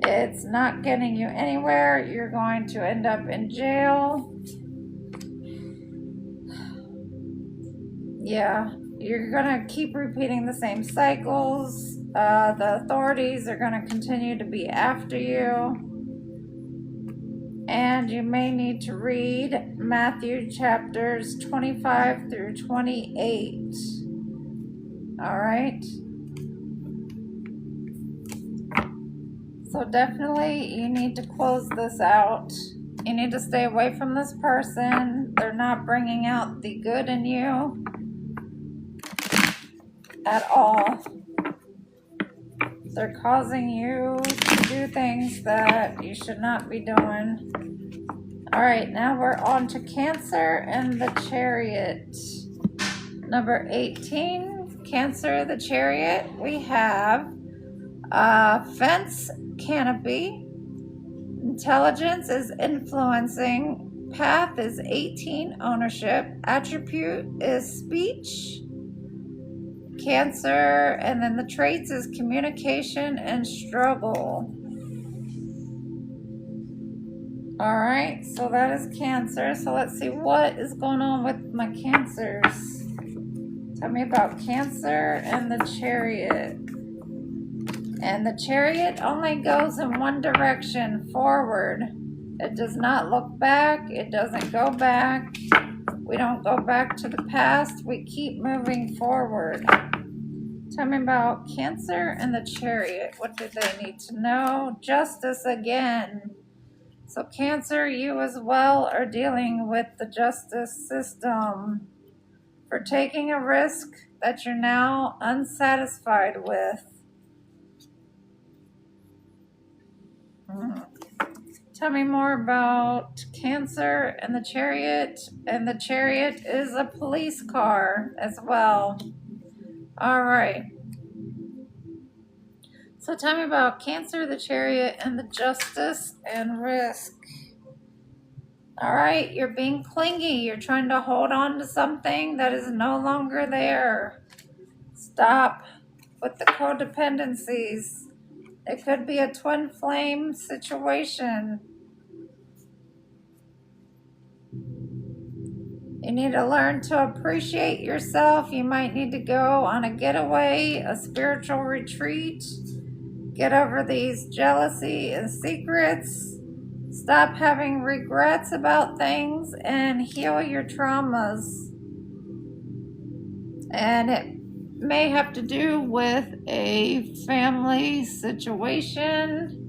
it's not getting you anywhere. You're going to end up in jail. Yeah, you're going to keep repeating the same cycles. The authorities are going to continue to be after you. And you may need to read Matthew chapters 25 through 28. All right. So definitely you need to close this out. You need to stay away from this person. They're not bringing out the good in you at all. They're causing you to do things that you should not be doing. All right, now we're on to Cancer and the Chariot. Number 18, Cancer, the Chariot. We have fence canopy. Intelligence is influencing. Path is 18, ownership. Attribute is speech. Cancer, and then the traits is communication and struggle. All right, so that is Cancer. So let's see what is going on with my Cancers. Tell me about Cancer and the Chariot. And the Chariot only goes in one direction, forward. It does not look back. It doesn't go back. We don't go back to the past. We keep moving forward. Tell me about Cancer and the Chariot. What do they need to know? Justice again. So Cancer, you as well are dealing with the justice system for taking a risk that you're now unsatisfied with. Tell me more about Cancer and the Chariot. And the Chariot is a police car as well. All right. So tell me about Cancer, the Chariot, and the Justice and Risk. All right, you're being clingy. You're trying to hold on to something that is no longer there. Stop with the codependencies. It could be a twin flame situation. You need to learn to appreciate yourself. You might need to go on a getaway, a spiritual retreat. Get over these jealousy and secrets. Stop having regrets about things and heal your traumas. And it may have to do with a family situation,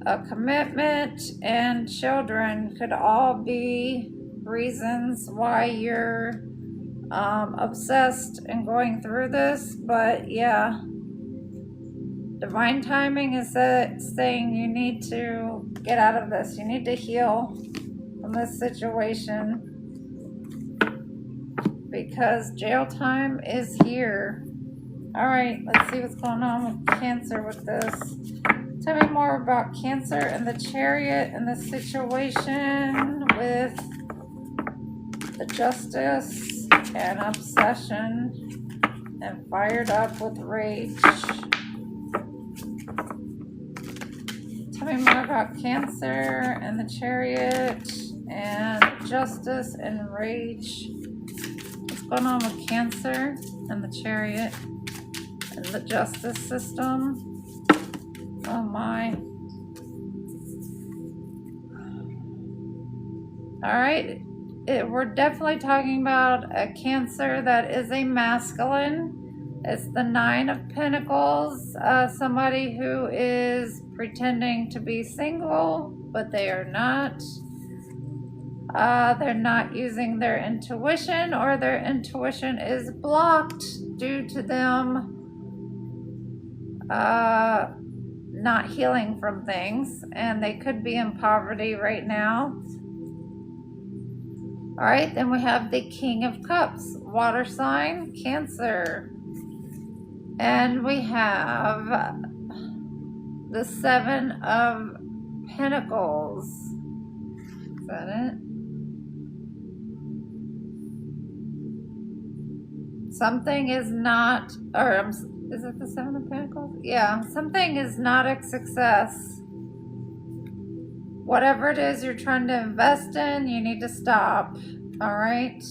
a commitment, and children could all be reasons why you're obsessed and going through this. But yeah, divine timing is saying you need to get out of this. You need to heal from this situation because jail time is here. All right, let's see what's going on with Cancer with this. Tell me more about Cancer and the Chariot and the situation with the Justice and obsession and fired up with rage. Tell me more about Cancer and the Chariot and Justice and Rage. What's going on with Cancer and the Chariot and the justice system? Oh my. All right. We're definitely talking about a Cancer that is a masculine. It's the Nine of Pentacles. Somebody who is pretending to be single, but they are not. They're not using their intuition, or their intuition is blocked due to them not healing from things, and they could be in poverty right now. All right, then we have the King of Cups, water sign, Cancer. And we have the Seven of Pentacles. Is that it? Something is not, or is it the Seven of Pentacles? Yeah, something is not a success. Whatever it is you're trying to invest in, you need to stop. All right.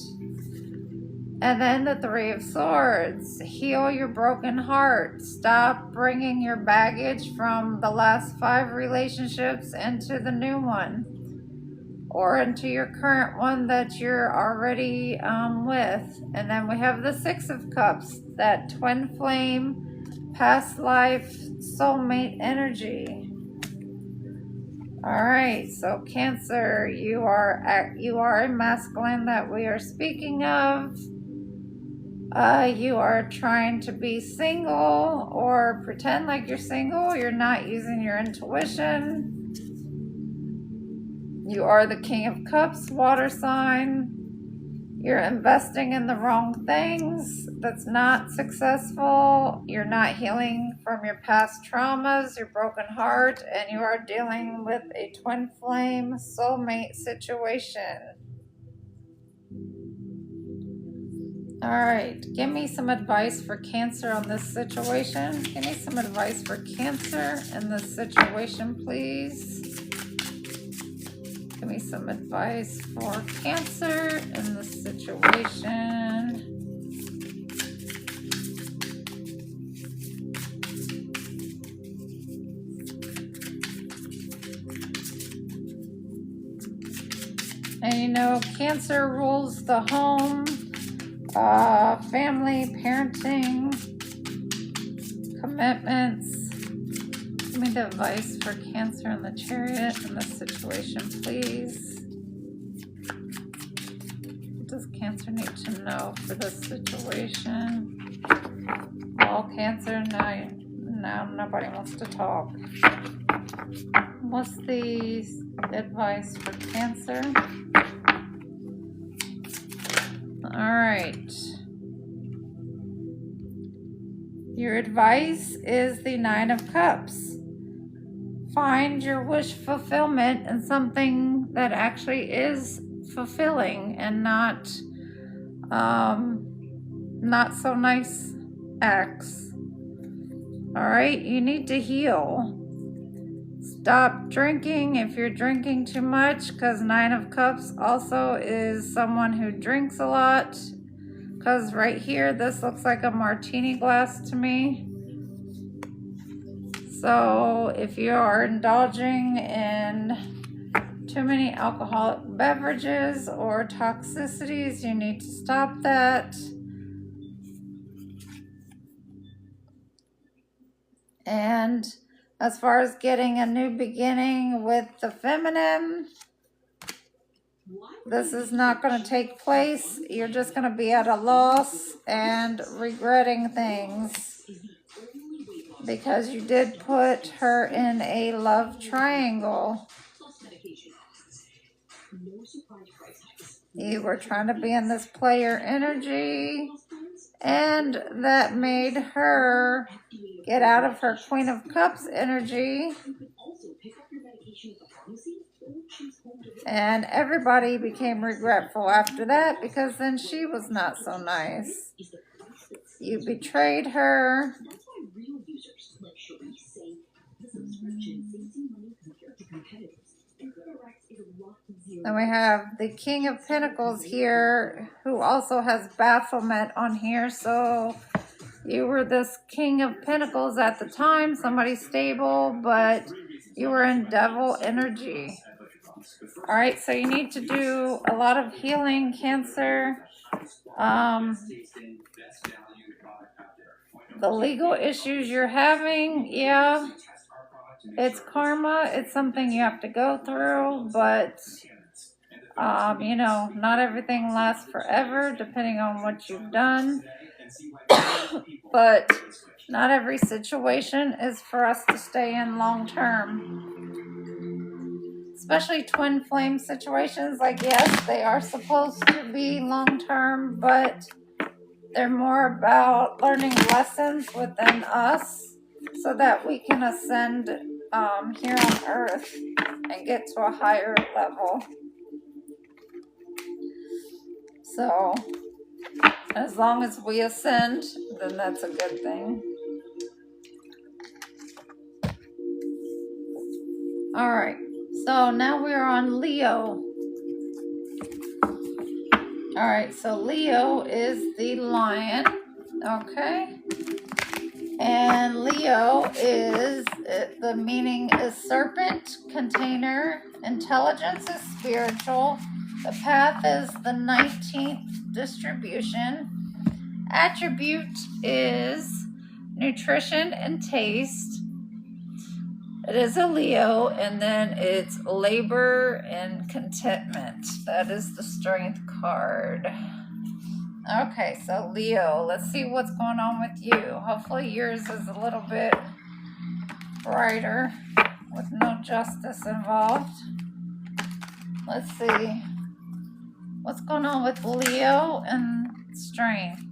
And then the Three of Swords. Heal your broken heart. Stop bringing your baggage from the last 5 relationships into the new one, or into your current one that you're already with. And then we have the Six of Cups, that twin flame, past life, soulmate energy. All right, so Cancer, you are a masculine that we are speaking of. You are trying to be single or pretend like you're single. You're not using your intuition. You are the King of Cups, water sign. You're investing in the wrong things. That's not successful. You're not healing from your past traumas, your broken heart, and you are dealing with a twin flame soulmate situation. All right, give me some advice for Cancer on this situation. Give me some advice for Cancer in this situation, please. Give me some advice for Cancer in this situation. And you know, Cancer rules the home, family, parenting, commitments. Give me the advice for Cancer and the Chariot in this situation, please. What does Cancer need to know for this situation? Well, Cancer, now nobody wants to talk. What's the advice for Cancer? All right. Your advice is the Nine of Cups. Find your wish fulfillment in something that actually is fulfilling and not so nice acts. All right, you need to heal. Stop drinking if you're drinking too much, because Nine of Cups also is someone who drinks a lot. Because right here, this looks like a martini glass to me. So if you are indulging in too many alcoholic beverages or toxicities, you need to stop that. And as far as getting a new beginning with the feminine, this is not going to take place. You're just going to be at a loss and regretting things, because you did put her in a love triangle. You were trying to be in this player energy, and that made her get out of her Queen of Cups energy And everybody became regretful after that because then she was not so nice. You betrayed her. Then we have the King of Pentacles here, who also has bafflement on here. So you were this King of Pentacles at the time, somebody stable, but you were in devil energy. All right, so you need to do a lot of healing, Cancer. The legal issues you're having, yeah, it's karma. It's something you have to go through, but you know, not everything lasts forever, depending on what you've done. But not every situation is for us to stay in long term. Especially twin flame situations. Like, yes, they are supposed to be long term, but they're more about learning lessons within us so that we can ascend here on earth and get to a higher level. So as long as we ascend, then that's a good thing. All right, so now we're on Leo. All right, so Leo is the lion, okay? And Leo is, the meaning is serpent, container, intelligence is spiritual, the path is the 19th distribution, attribute is nutrition and taste. It is a Leo, and then it's labor and contentment. That is the strength card. Okay, so Leo, let's see what's going on with you. Hopefully yours is a little bit brighter with no justice involved. Let's see. What's going on with Leo and strength?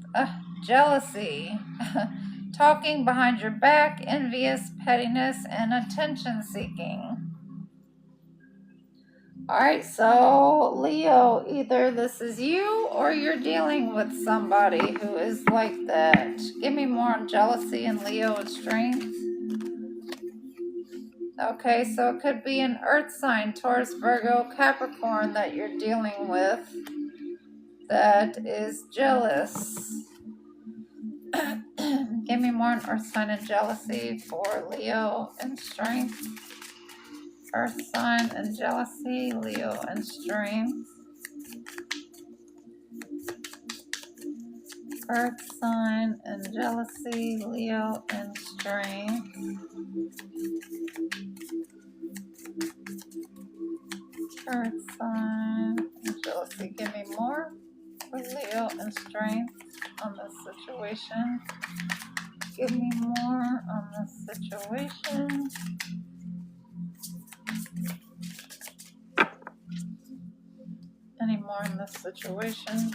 Jealousy. Talking behind your back, envious, pettiness, and attention seeking. Alright, so Leo, either this is you or you're dealing with somebody who is like that. Give me more on jealousy and Leo and strength. Okay, so it could be an earth sign, Taurus, Virgo, Capricorn that you're dealing with that is jealous. Give me more on earth sign and jealousy for Leo and strength. Earth sign and jealousy, Leo and strength. Earth sign and jealousy, Leo and strength. Earth sign and jealousy. Give me more for Leo and strength on this situation. Give me more on this situation. Any more in this situation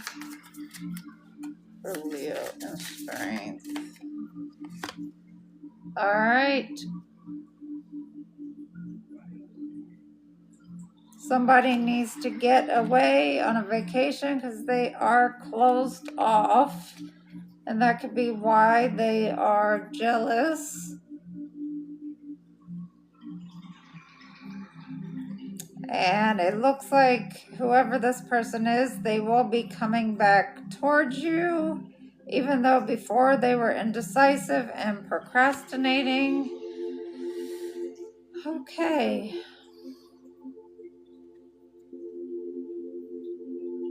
for Leo and strength? All right. Somebody needs to get away on a vacation because they are closed off. And that could be why they are jealous. And it looks like whoever this person is, they will be coming back towards you, even though before they were indecisive and procrastinating. Okay.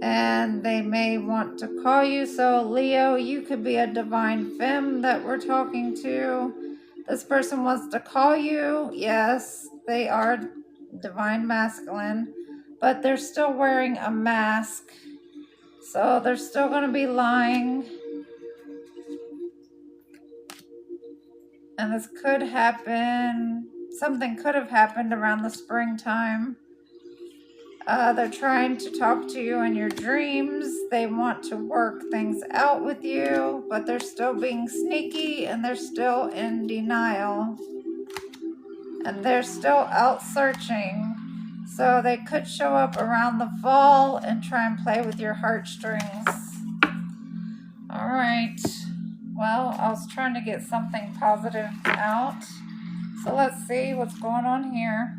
And they may want to call you. So Leo, you could be a divine femme that we're talking to. This person wants to call you. Yes, they are divine masculine, but they're still wearing a mask, so they're still going to be lying. And this could happen, something could have happened around the springtime. They're trying to talk to you in your dreams. They want to work things out with you, but they're still being sneaky and they're still in denial. And they're still out searching. So they could show up around the fall and try and play with your heartstrings. All right. Well, I was trying to get something positive out. So let's see what's going on here.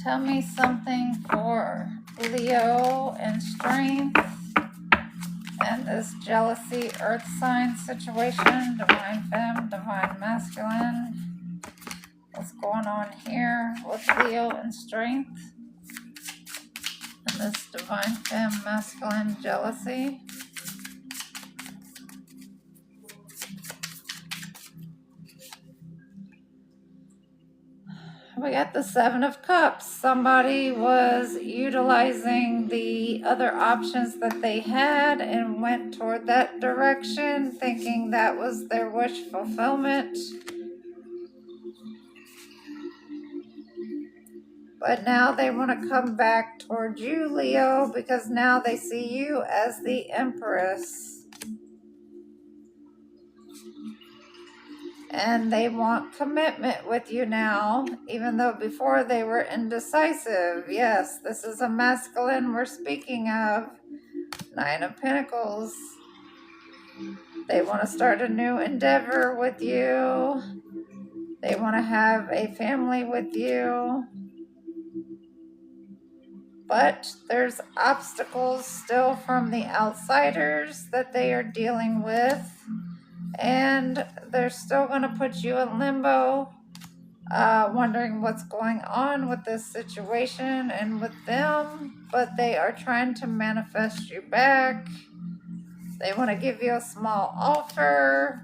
Tell me something for Leo and strength and this jealousy earth sign situation. Divine femme, divine masculine. What's going on here with Leo and strength and this divine femme, masculine jealousy? We got the Seven of Cups. Somebody was utilizing the other options that they had and went toward that direction, thinking that was their wish fulfillment. But now they want to come back toward you, Leo, because now they see you as the Empress. And they want commitment with you now, even though before they were indecisive. Yes, this is a masculine we're speaking of. Nine of Pentacles. They want to start a new endeavor with you. They want to have a family with you. But there's obstacles still from the outsiders that they are dealing with. And they're still going to put you in limbo, wondering what's going on with this situation and with them. But they are trying to manifest you back. They want to give you a small offer.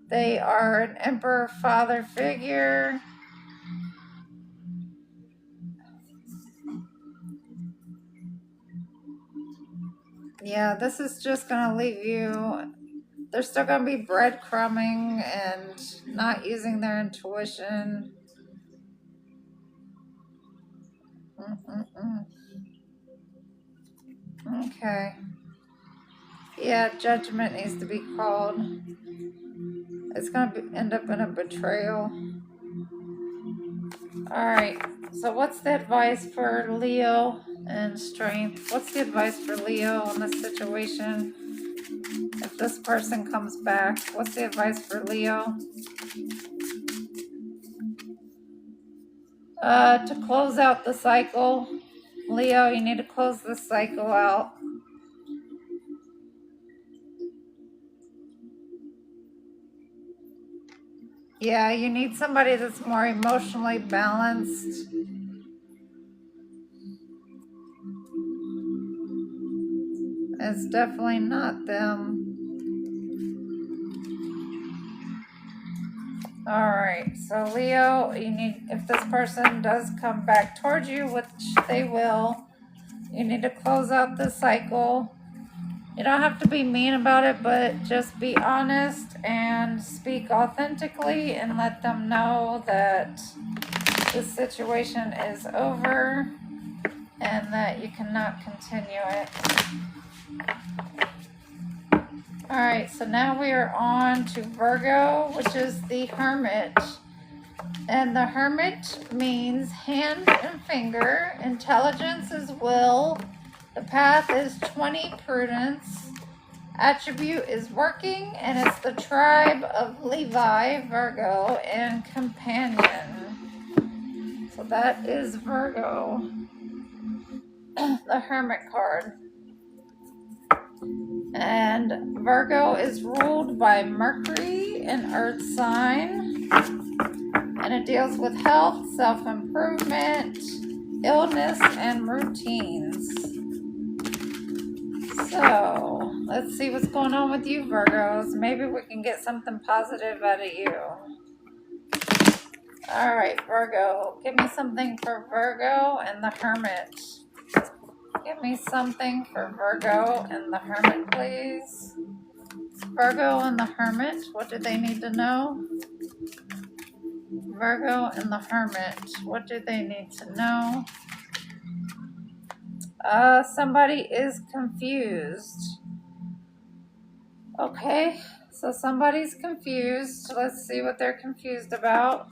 They are an emperor father figure. Yeah, this is just going to leave you. They're still going to be breadcrumbing and not using their intuition. Okay. Yeah, judgment needs to be called. It's going to end up in a betrayal. Alright, so what's the advice for Leo and strength? What's the advice for Leo in this situation? If this person comes back, what's the advice for Leo? To close out the cycle. Leo, you need to close this cycle out. Yeah, you need somebody that's more emotionally balanced. It's definitely not them. Alright, so Leo, you need, if this person does come back towards you, which they will, you need to close out the cycle. You don't have to be mean about it, but just be honest and speak authentically and let them know that this situation is over and that you cannot continue it. Alright, so now we are on to Virgo, which is the Hermit. And the Hermit means hand and finger. Intelligence is will. The path is 20, prudence. Attribute is working, and it's the tribe of Levi, Virgo, and companion. So that is Virgo. The Hermit card. And Virgo is ruled by Mercury, an earth sign. And it deals with health, self-improvement, illness, and routines. So, let's see what's going on with you, Virgos. Maybe we can get something positive out of you. Alright, Virgo. Give me something for Virgo and the Hermit. Give me something for Virgo and the Hermit, please. Virgo and the Hermit, what do they need to know? Virgo and the Hermit, what do they need to know? Somebody is confused. Okay, so somebody's confused. Let's see what they're confused about.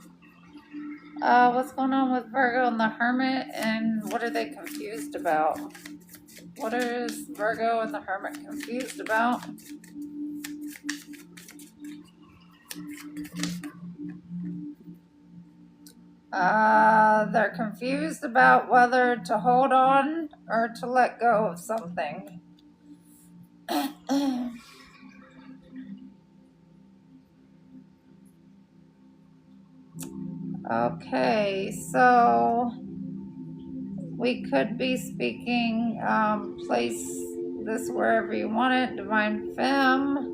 What's going on with Virgo and the Hermit, and what are they confused about? What is Virgo and the Hermit confused about? They're confused about whether to hold on or to let go of something. Okay, so we could be speaking, place this wherever you want it, Divine Femme.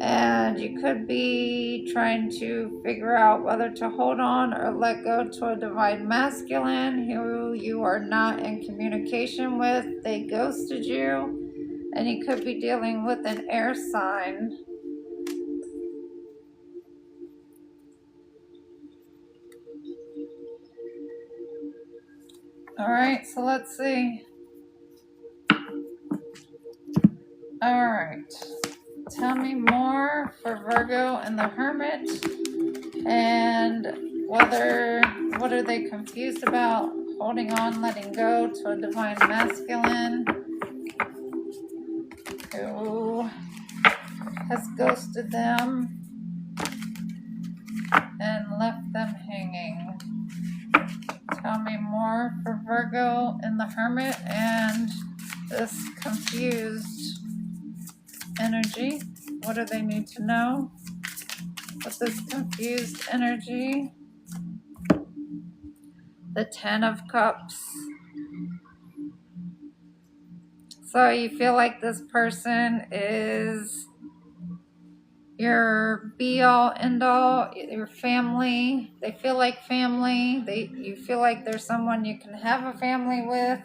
And you could be trying to figure out whether to hold on or let go to a divine masculine who you are not in communication with. They ghosted you, and you could be dealing with an air sign. All right, so let's see. All right, tell me more for Virgo and the Hermit, and what are they confused about? Holding on, letting go to a divine masculine who has ghosted them and left them hanging. Tell me more for Virgo and the Hermit and this confused energy. What do they need to know with this confused energy? The Ten of Cups. So you feel like this person is your be-all, end-all, your family. They feel like family. You feel like there's someone you can have a family with.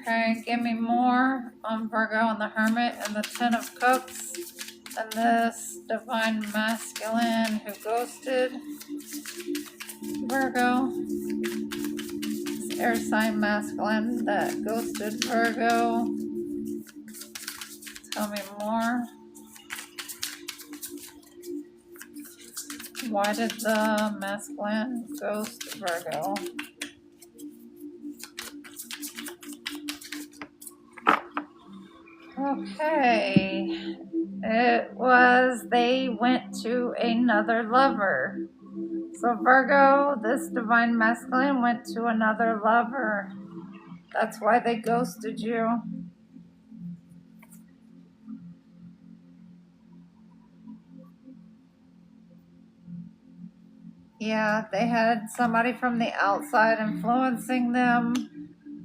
Okay, give me more on Virgo and the Hermit and the Ten of Cups and this divine masculine who ghosted Virgo. This air sign masculine that ghosted Virgo. Tell me more. Why did the masculine ghost Virgo? Okay. It was they went to another lover. So Virgo, this divine masculine went to another lover. That's why they ghosted you. Yeah, they had somebody from the outside influencing them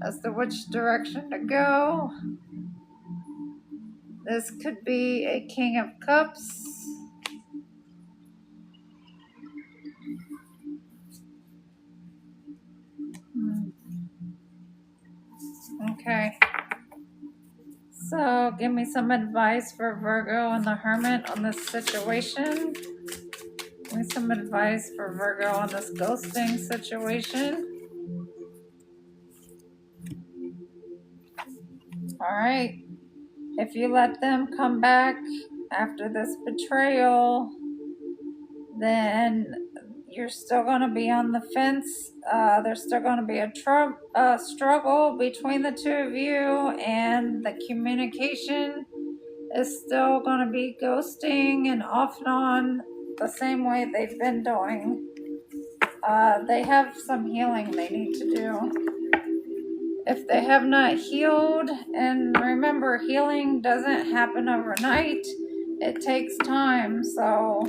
as to which direction to go. This could be a King of Cups. Okay. So give me some advice for Virgo and the Hermit on this situation. Give me some advice for Virgo on this ghosting situation. All right. If you let them come back after this betrayal, then you're still going to be on the fence. There's still going to be a struggle between the two of you, and the communication is still going to be ghosting and off and on the same way they've been doing. They have some healing they need to do. If they have not healed, and remember, healing doesn't happen overnight. It takes time. So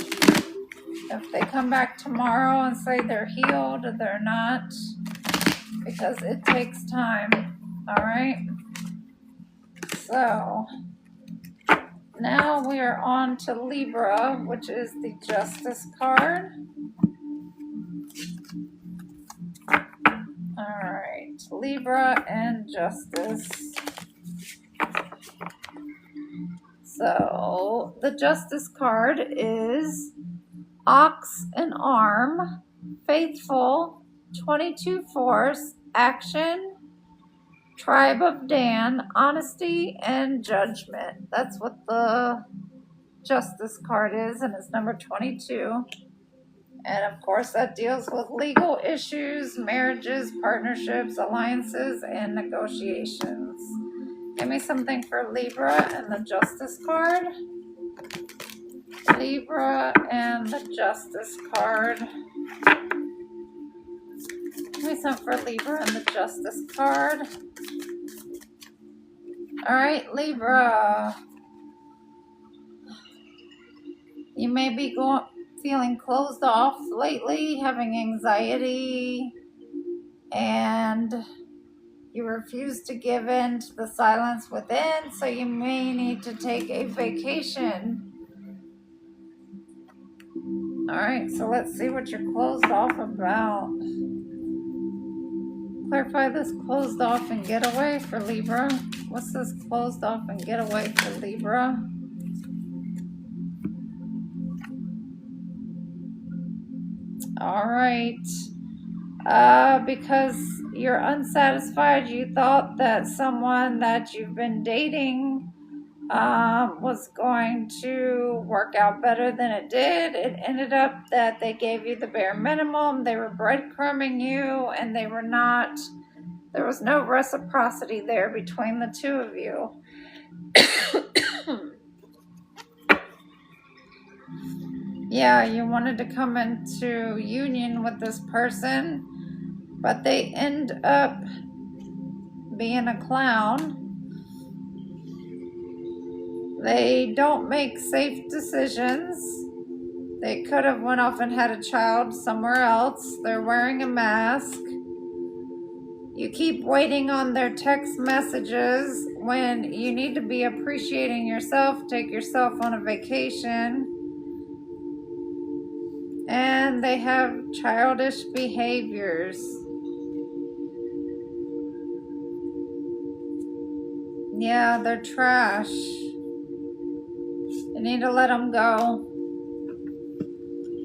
if they come back tomorrow and say they're healed, they're not, because it takes time. All right. So now we are on to Libra, which is the Justice card. All right, Libra and Justice. So the Justice card is Ox and Arm, Faithful, 22 Force, Action, Tribe of Dan, honesty and judgment. That's what the Justice card is, and it's number 22. And of course, that deals with legal issues, marriages, partnerships, alliances, and negotiations. Give me something for Libra and the Justice card. Libra and the Justice card. Give me some for Libra and the Justice card. All right, Libra. You may be feeling closed off lately, having anxiety, and you refuse to give in to the silence within, so you may need to take a vacation. All right, so let's see what you're closed off about. Clarify this closed off and getaway for Libra. What's this closed off and getaway for Libra? All right. Because you're unsatisfied, you thought that someone that you've been dating was going to work out better than it did. It ended up that they gave you the bare minimum. They were breadcrumbing you, and there was no reciprocity there between the two of you. Yeah, you wanted to come into union with this person, but they end up being a clown. They don't make safe decisions. They could have went off and had a child somewhere else. They're wearing a mask. You keep waiting on their text messages when you need to be appreciating yourself. Take yourself on a vacation. And they have childish behaviors. Yeah, they're trash. You need to let them go.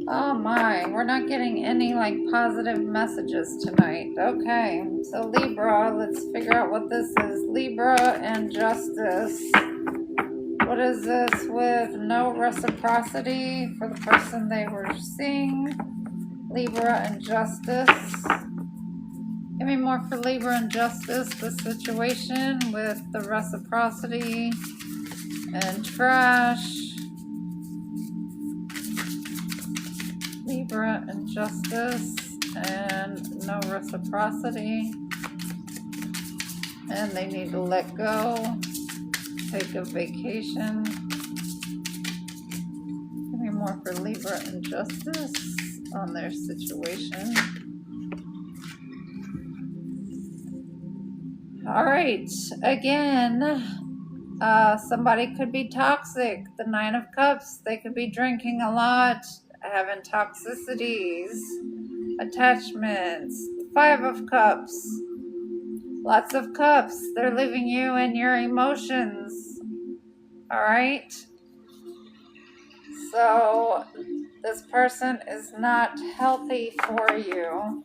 Oh my, we're not getting any positive messages tonight. Okay, so Libra, let's figure out what this is. Libra and Justice. What is this with no reciprocity for the person they were seeing? Libra and Justice. Give me more for Libra and Justice, the situation with the reciprocity and trash. Libra and Justice and no reciprocity. And they need to let go. Take a vacation. Give me more for Libra and Justice on their situation. All right, again, somebody could be toxic. The Nine of Cups, they could be drinking a lot, having toxicities, attachments. Five of Cups, lots of cups. They're leaving you in your emotions. All right. So this person is not healthy for you.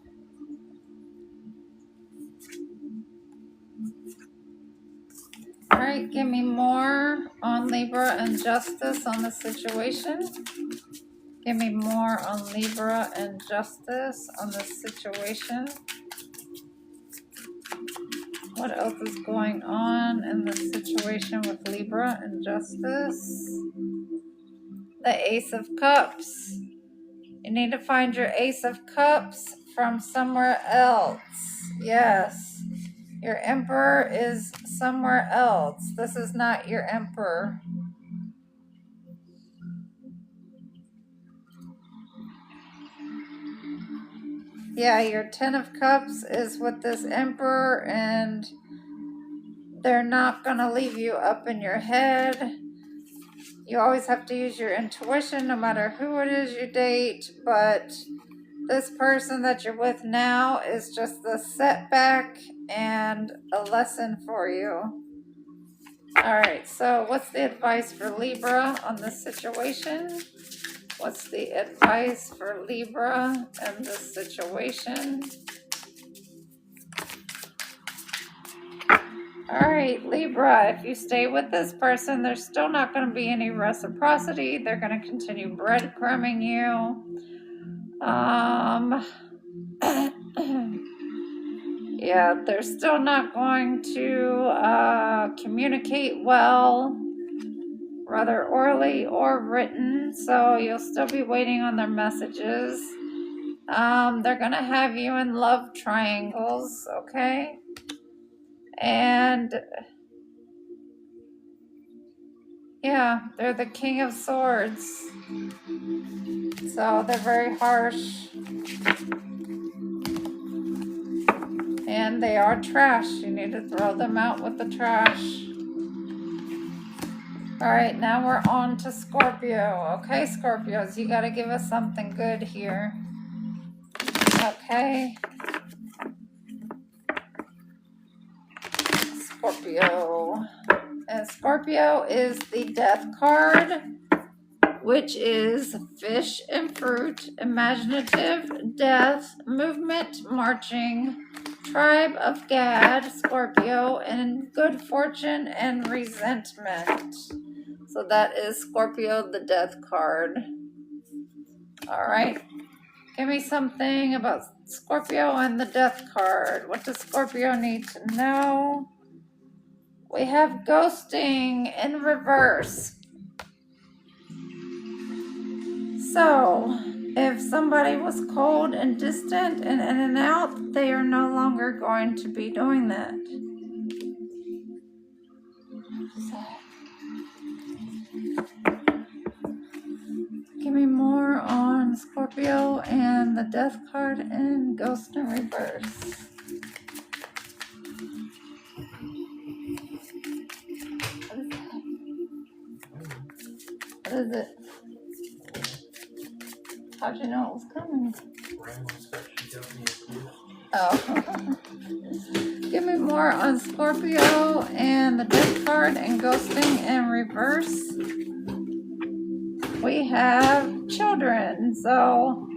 All right, give me more on Libra and Justice on the situation. Give me more on Libra and Justice on the situation. What else is going on in the situation with Libra and Justice? The Ace of Cups. You need to find your Ace of Cups from somewhere else. Yes. Your Emperor is somewhere else. This is not your Emperor. Yeah, your Ten of Cups is with this Emperor, and they're not going to leave you up in your head. You always have to use your intuition no matter who it is you date, but this person that you're with now is just the setback and a lesson for you. All right, so what's the advice for Libra on this situation? What's the advice for Libra in this situation? Alright, Libra, if you stay with this person, there's still not going to be any reciprocity. They're going to continue breadcrumbing you. Yeah, they're still not going to communicate well, whether orally or written, so you'll still be waiting on their messages. They're going to have you in love triangles, okay? And yeah, they're the King of Swords. So they're very harsh. And they are trash. You need to throw them out with the trash. Alright, now we're on to Scorpio. Okay, Scorpios, you gotta give us something good here. Okay. Scorpio. And Scorpio is the Death card, which is fish and fruit, imaginative, death, movement, marching, tribe of Gad, Scorpio, and good fortune and resentment. So that is Scorpio, the Death card. All right. Give me something about Scorpio and the Death card. What does Scorpio need to know? We have ghosting in reverse. So, if somebody was cold and distant and in and out, they are no longer going to be doing that. Give me more on Scorpio and the Death card and Ghost in reverse. What is it? How'd you know it was coming? Oh. Give me more on Scorpio and the Death card and ghosting in reverse. We have children, so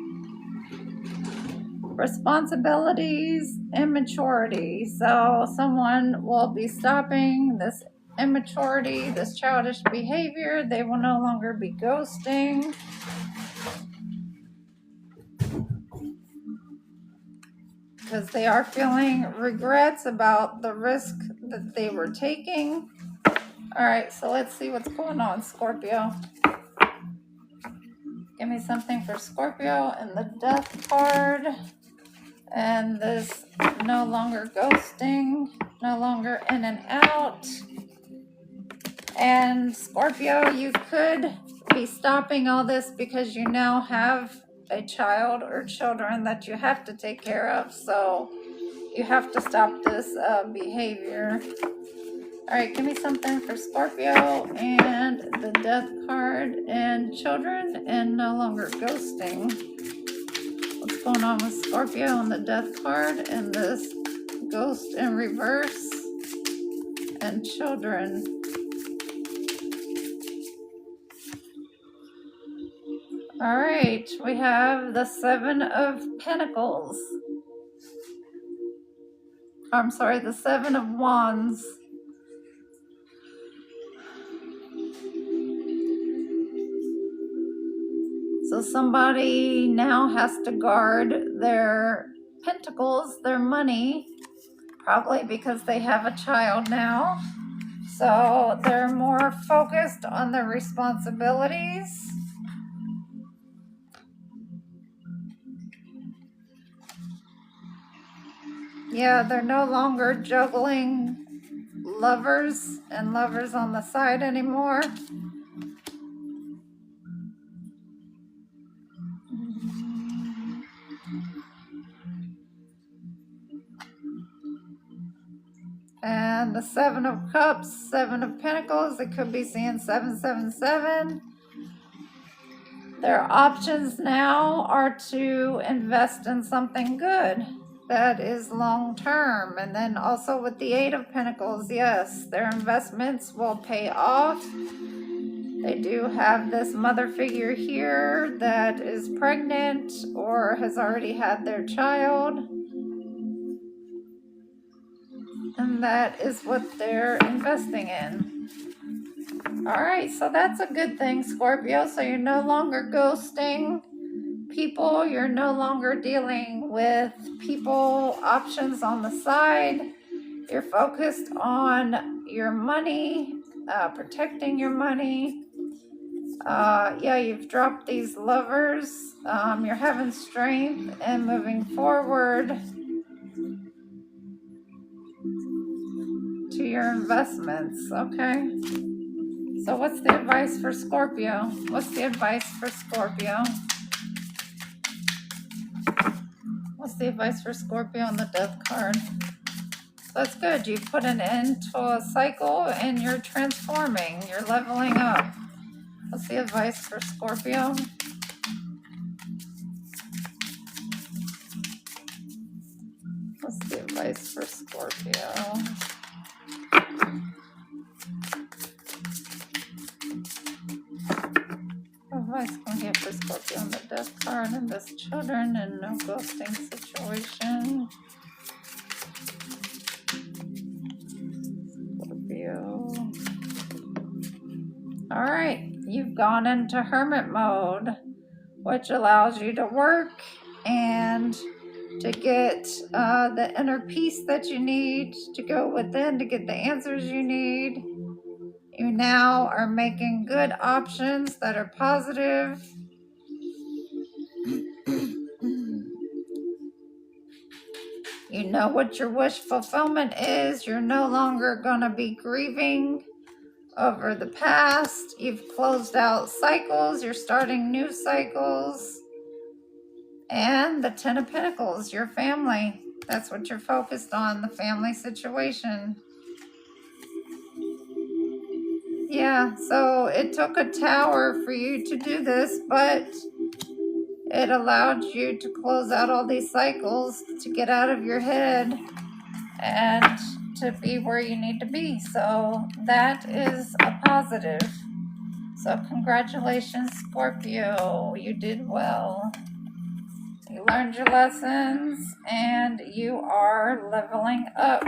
responsibilities, immaturity. So someone will be stopping this immaturity, this childish behavior. They will no longer be ghosting. Because they are feeling regrets about the risk that they were taking. All right, so let's see what's going on, Scorpio. Give me something for Scorpio and the Death card. And this no longer ghosting, no longer in and out. And Scorpio, you could be stopping all this because you now have a child or children that you have to take care of. So you have to stop this behavior. All right, give me something for Scorpio and the Death card and children and no longer ghosting. What's going on with Scorpio and the Death card and this Ghost in reverse and children? All right, we have the Seven of Pentacles. I'm sorry, the Seven of Wands. So somebody now has to guard their pentacles, their money, probably because they have a child now. So they're more focused on their responsibilities. Yeah, they're no longer juggling lovers and lovers on the side anymore. And the Seven of Cups, Seven of Pentacles, it could be seeing 777. Their options now are to invest in something good that is long term. And then also with the Eight of Pentacles, yes, their investments will pay off. They do have this mother figure here that is pregnant or has already had their child. And that is what they're investing in. All right, so that's a good thing, Scorpio. So you're no longer ghosting people. You're no longer dealing with people options on the side. You're focused on your money, protecting your money. Yeah, you've dropped these lovers. You're having strength and moving forward to your investments. Okay. So what's the advice for Scorpio? What's the advice for Scorpio? What's the advice for Scorpio on the Death card? That's good. You put an end to a cycle and you're transforming. You're leveling up. What's the advice for Scorpio? What's the advice for Scorpio? What advice can we get for Scorpio on the Death card in this children and no ghosting situation? Scorpio. All right, you've gone into hermit mode, which allows you to work and to get the inner peace that you need, to go within to get the answers you need. You now are making good options that are positive. You know what your wish fulfillment is. You're no longer going to be grieving over the past. You've closed out cycles. You're starting new cycles. And the Ten of Pentacles, your family. That's what you're focused on, the family situation. Yeah, so it took a tower for you to do this, but it allowed you to close out all these cycles, to get out of your head and to be where you need to be. So that is a positive. So congratulations, Scorpio. You did well. You learned your lessons and you are leveling up.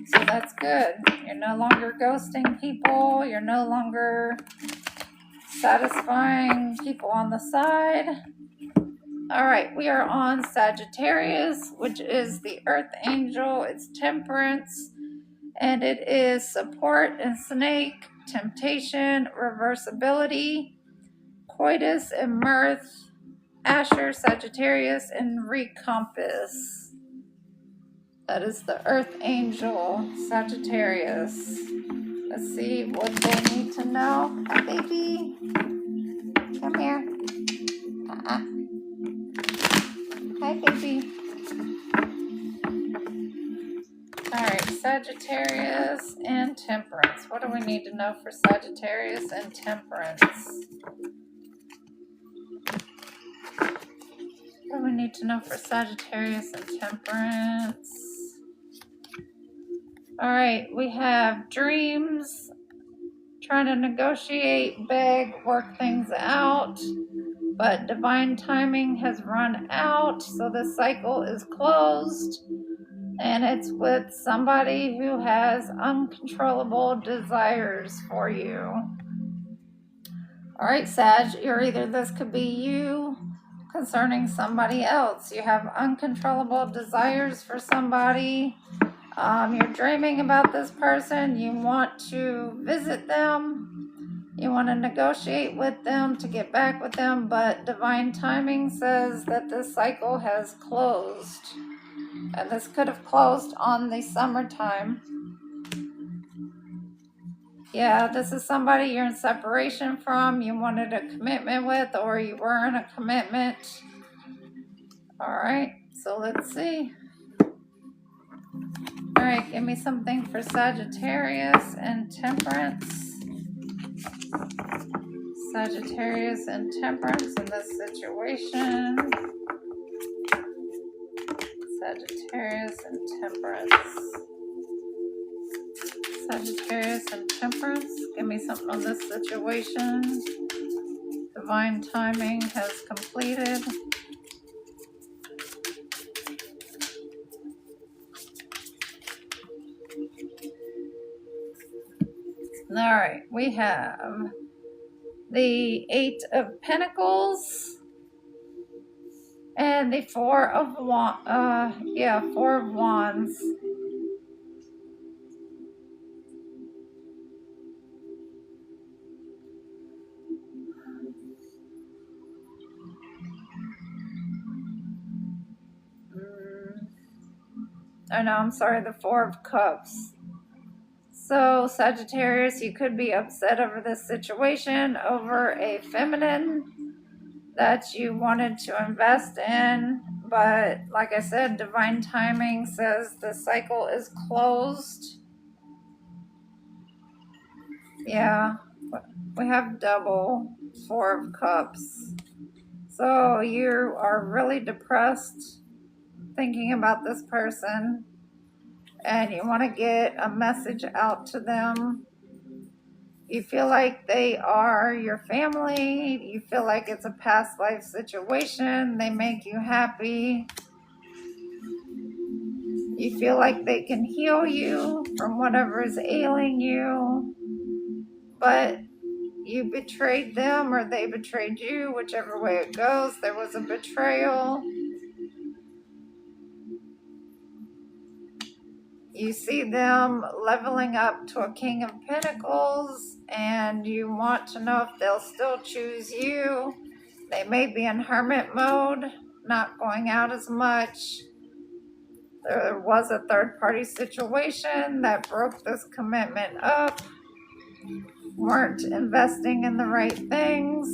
So that's good. You're no longer ghosting people. You're no longer satisfying people on the side. All right, we are on Sagittarius, which is the Earth Angel. It's Temperance, and it is support and snake, temptation, reversibility, coitus and mirth, Asher, Sagittarius, and recompass. That is the Earth Angel, Sagittarius. Let's see what they need to know. Hi, baby. Come here. Hi, baby. All right, Sagittarius and Temperance. What do we need to know for Sagittarius and Temperance? What do we need to know for Sagittarius and Temperance? All right, we have dreams, trying to negotiate, beg, work things out, but divine timing has run out, so the cycle is closed, and it's with somebody who has uncontrollable desires for you. All right, Sag, this could be you concerning somebody else. You have uncontrollable desires for somebody. You're dreaming about this person. You want to visit them. You want to negotiate with them to get back with them, but divine timing says that this cycle has closed. And this could have closed on the summertime. Yeah, this is somebody you're in separation from, you wanted a commitment with, or you were in a commitment. All right, so let's see. All right, give me something for Sagittarius and Temperance. Sagittarius and Temperance in this situation. Sagittarius and Temperance. Sagittarius and Temperance. Give me something on this situation. Divine timing has completed. All right, we have the Eight of Pentacles and the Four of Wands. Oh no, I'm sorry, the Four of Cups. So, Sagittarius, you could be upset over this situation, over a feminine that you wanted to invest in. But, like I said, divine timing says the cycle is closed. Yeah, we have double Four of Cups. So, you are really depressed thinking about this person, and you want to get a message out to them. You feel like they are your family. You feel like it's a past life situation. They make you happy. You feel like they can heal you from whatever is ailing you. But you betrayed them, or they betrayed you, whichever way it goes. There was a betrayal. You see them leveling up to a King of Pentacles, and you want to know if they'll still choose you. They may be in hermit mode, not going out as much. There was a third-party situation that broke this commitment up. Weren't investing in the right things.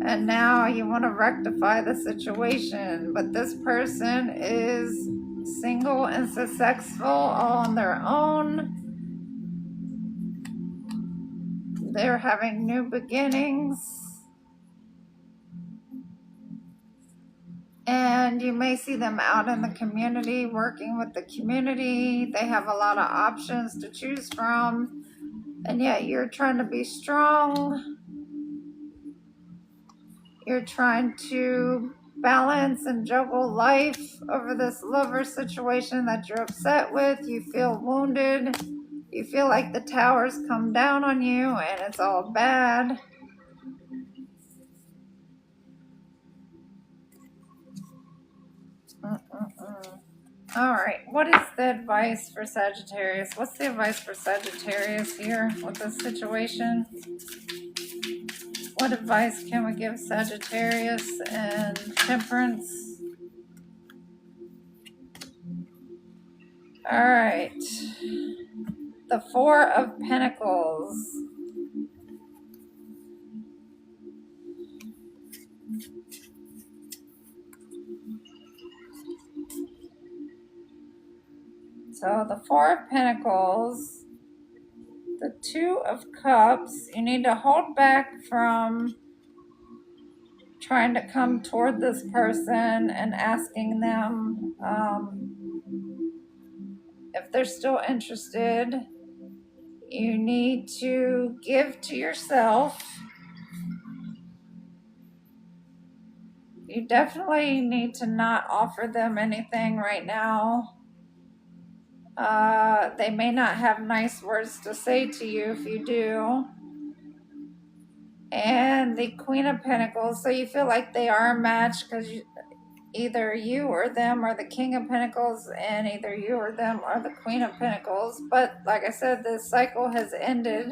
And now you want to rectify the situation. But this person is single and successful all on their own. They're having new beginnings. And you may see them out in the community, working with the community. They have a lot of options to choose from. And yet you're trying to be strong. You're trying to balance and juggle life over this lover situation that you're upset with. You feel wounded. You feel like the towers come down on you and it's all bad. All right, what is the advice for Sagittarius? What's the advice for Sagittarius here with this situation? What advice can we give Sagittarius and Temperance? All right, the Four of Pentacles. So the Four of Pentacles, the Two of Cups, you need to hold back from trying to come toward this person and asking them if they're still interested. You need to give to yourself. You definitely need to not offer them anything right now. They may not have nice words to say to you if you do. And the Queen of Pentacles, so you feel like they are a match because either you or them are the King of Pentacles, and either you or them are the Queen of Pentacles. But like I said, this cycle has ended,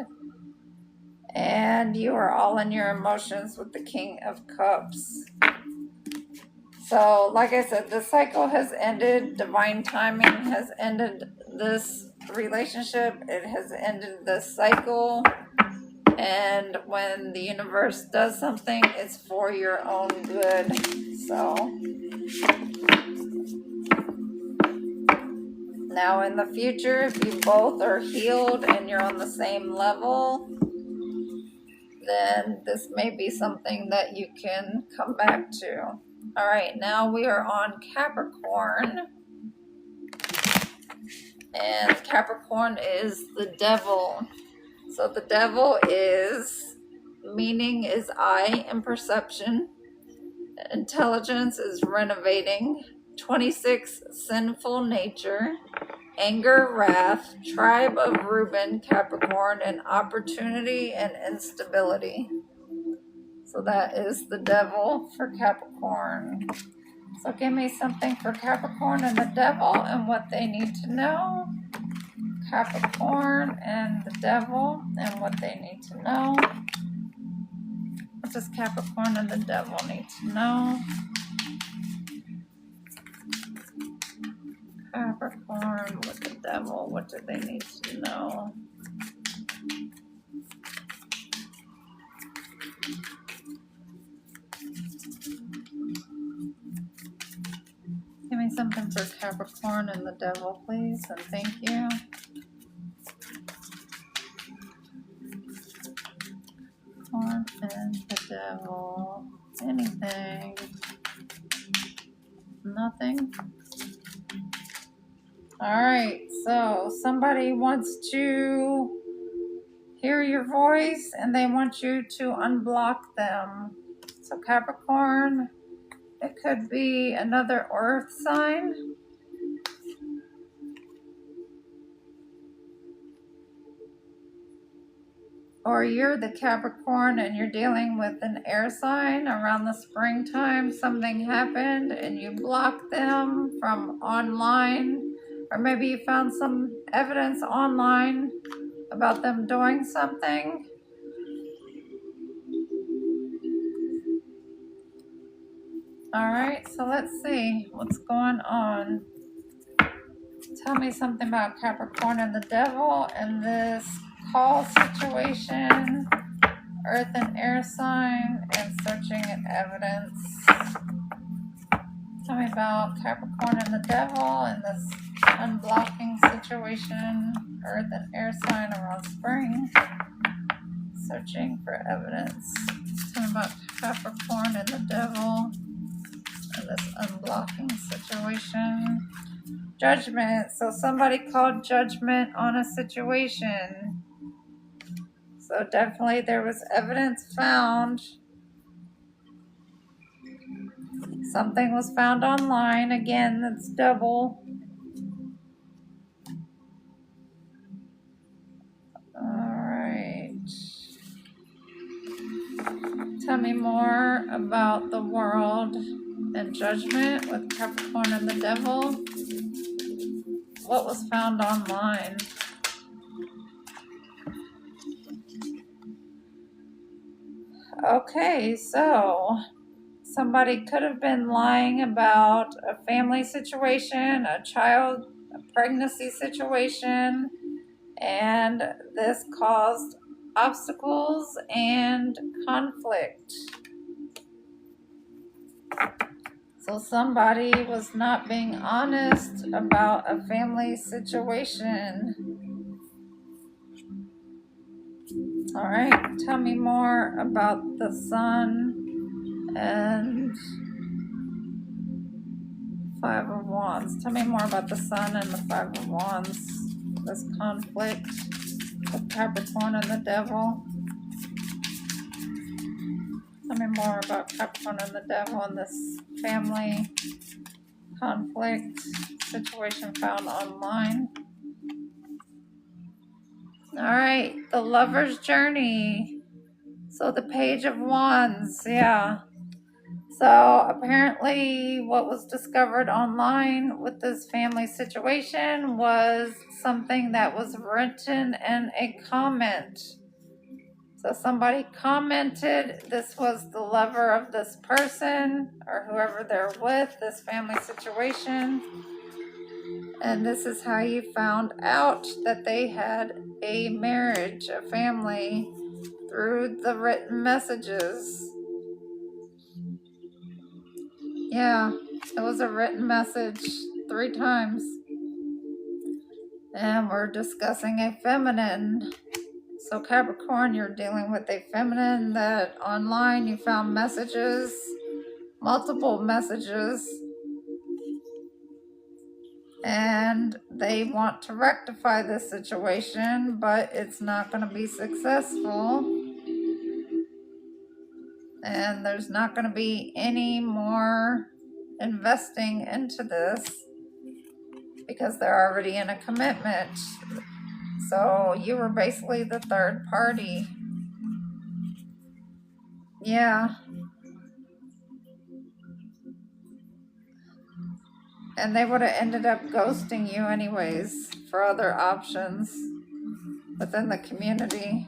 and you are all in your emotions with the King of Cups. So, like I said, the cycle has ended. Divine timing has ended this relationship. It has ended this cycle. And when the universe does something, it's for your own good. So, now in the future, if you both are healed and you're on the same level, then this may be something that you can come back to. All right, now we are on Capricorn. And Capricorn is the devil. So the devil is, meaning is eye and perception. Intelligence is renovating. 26, sinful nature. anger, wrath, tribe of Reuben, Capricorn, and opportunity and instability. So that is the devil for Capricorn. So give me something for Capricorn and the devil and what they need to know. Capricorn and the devil and what they need to know. What does Capricorn and the devil need to know? Capricorn with the devil, what do they need to know? Give me something for Capricorn and the devil, please, and thank you. Capricorn and the devil. Anything? Nothing? Alright, so somebody wants to hear your voice and they want you to unblock them. So Capricorn, it could be another earth sign. Or you're the Capricorn and you're dealing with an air sign around the springtime. Something happened and you blocked them from online. Or maybe you found some evidence online about them doing something. Alright, so let's see what's going on. Tell me something about Capricorn and the devil and this call situation, earth and air sign, and searching and evidence. Tell me about Capricorn and the devil and this unblocking situation, earth and air sign around spring, searching for evidence. Tell me about Capricorn and the devil and this unblocking situation. Judgment. So somebody called judgment on a situation. So definitely there was evidence found. Something was found online. Again, that's double. Alright. Tell me more about the world and judgment with Capricorn and the devil. What was found online? Okay, so somebody could have been lying about a family situation, a pregnancy situation, and this caused obstacles and conflict. So somebody was not being honest about a family situation. All right, tell me more about the sun and Five of Wands. Tell me more about the sun and the Five of Wands. This conflict with Capricorn and the devil. Tell me more about Capricorn and the devil and this family conflict situation found online. All right, the lover's journey. So the Page of Wands, yeah. So apparently what was discovered online with this family situation was something that was written in a comment. So somebody commented this was the lover of this person or whoever they're with, this family situation. And this is how you found out that they had a marriage, a family, through the written messages. Yeah, it was a written message 3 times. And we're discussing a feminine. So Capricorn, you're dealing with a feminine that online you found messages, multiple messages, and they want to rectify this situation, but it's not going to be successful. And there's not going to be any more investing into this. because they're already in a commitment. So you were basically the third party. Yeah. And they would have ended up ghosting you anyways for other options within the community.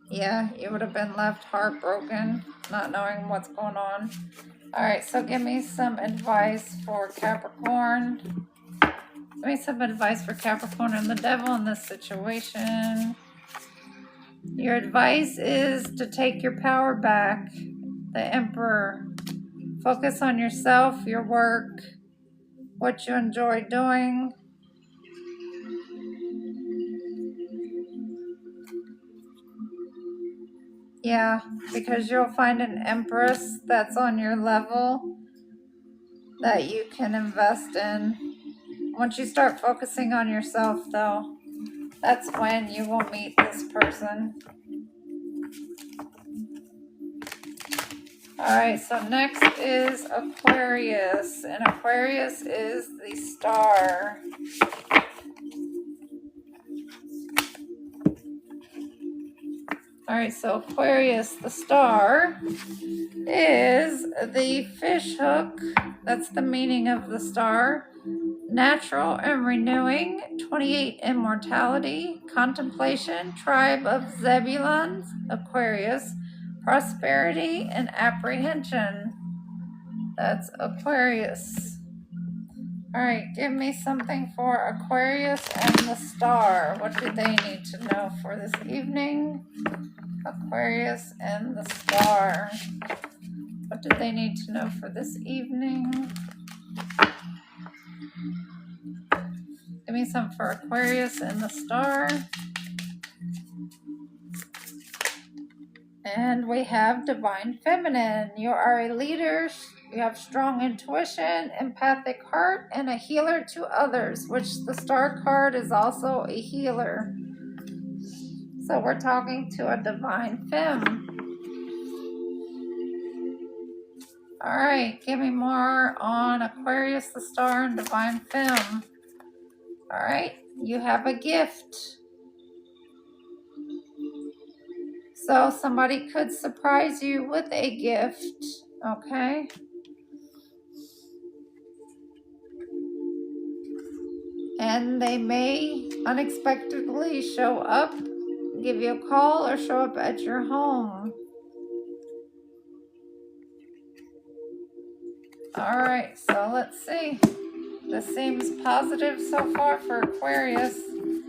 Yeah, you would have been left heartbroken, not knowing what's going on. All right, so give me some advice for Capricorn. Give me some advice for Capricorn and the devil in this situation. Your advice is to take your power back. The Emperor. Focus on yourself, your work, what you enjoy doing. Yeah, because you'll find an Empress that's on your level that you can invest in. Once you start focusing on yourself, though, that's when you will meet this person. Alright, so next is Aquarius, and Aquarius is the star. Alright, so Aquarius, the star, is the fish hook. That's the meaning of the star. Natural and renewing, 28 immortality, contemplation, tribe of Zebulons, Aquarius, prosperity and apprehension. That's Aquarius. Alright, give me something for Aquarius and the star. What do they need to know for this evening? Aquarius and the star. What do they need to know for this evening? Give me some for Aquarius and the star. And we have Divine Feminine. You are a leader. You have strong intuition, empathic heart, and a healer to others, which the star card is also a healer. So we're talking to a Divine Femme. All right, give me more on Aquarius, the star, and Divine Femme. All right, you have a gift. So somebody could surprise you with a gift, okay? And they may unexpectedly show up, give you a call, or show up at your home. All right, so let's see. This seems positive so far for Aquarius.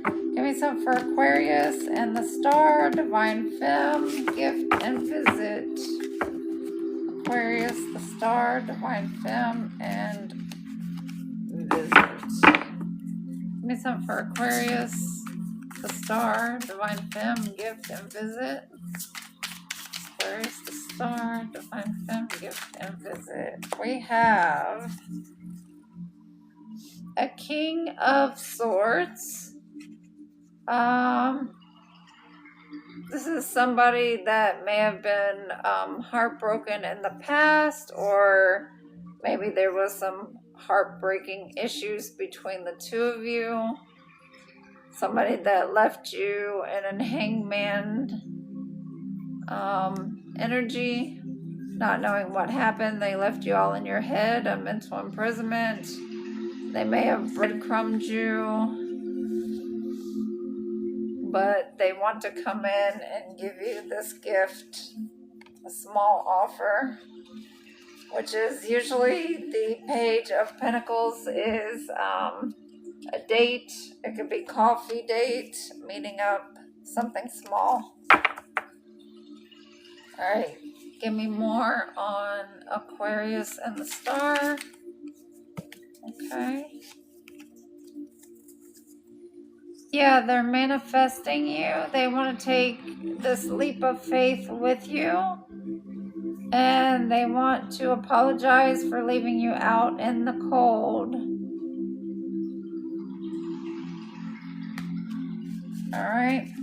Give me some for Aquarius and the star, Divine Femme, gift and visit. Aquarius, the star, Divine Femme, and visit. Give me some for Aquarius, the star, Divine Femme, gift and visit. Aquarius, the star, Divine Femme, gift and visit. We have a King of Swords. This is somebody that may have been heartbroken in the past, or maybe there was some heartbreaking issues between the two of you. Somebody that left you in a hangman energy, not knowing what happened. They left you all in your head, a mental imprisonment. They may have breadcrumbed you, but they want to come in and give you this gift, a small offer, which is usually the Page of Pentacles is a date. It could be coffee date, meeting up, something small. All right, give me more on Aquarius and the star. Okay. Yeah, they're manifesting you. They want to take this leap of faith with you. And they want to apologize for leaving you out in the cold. All right.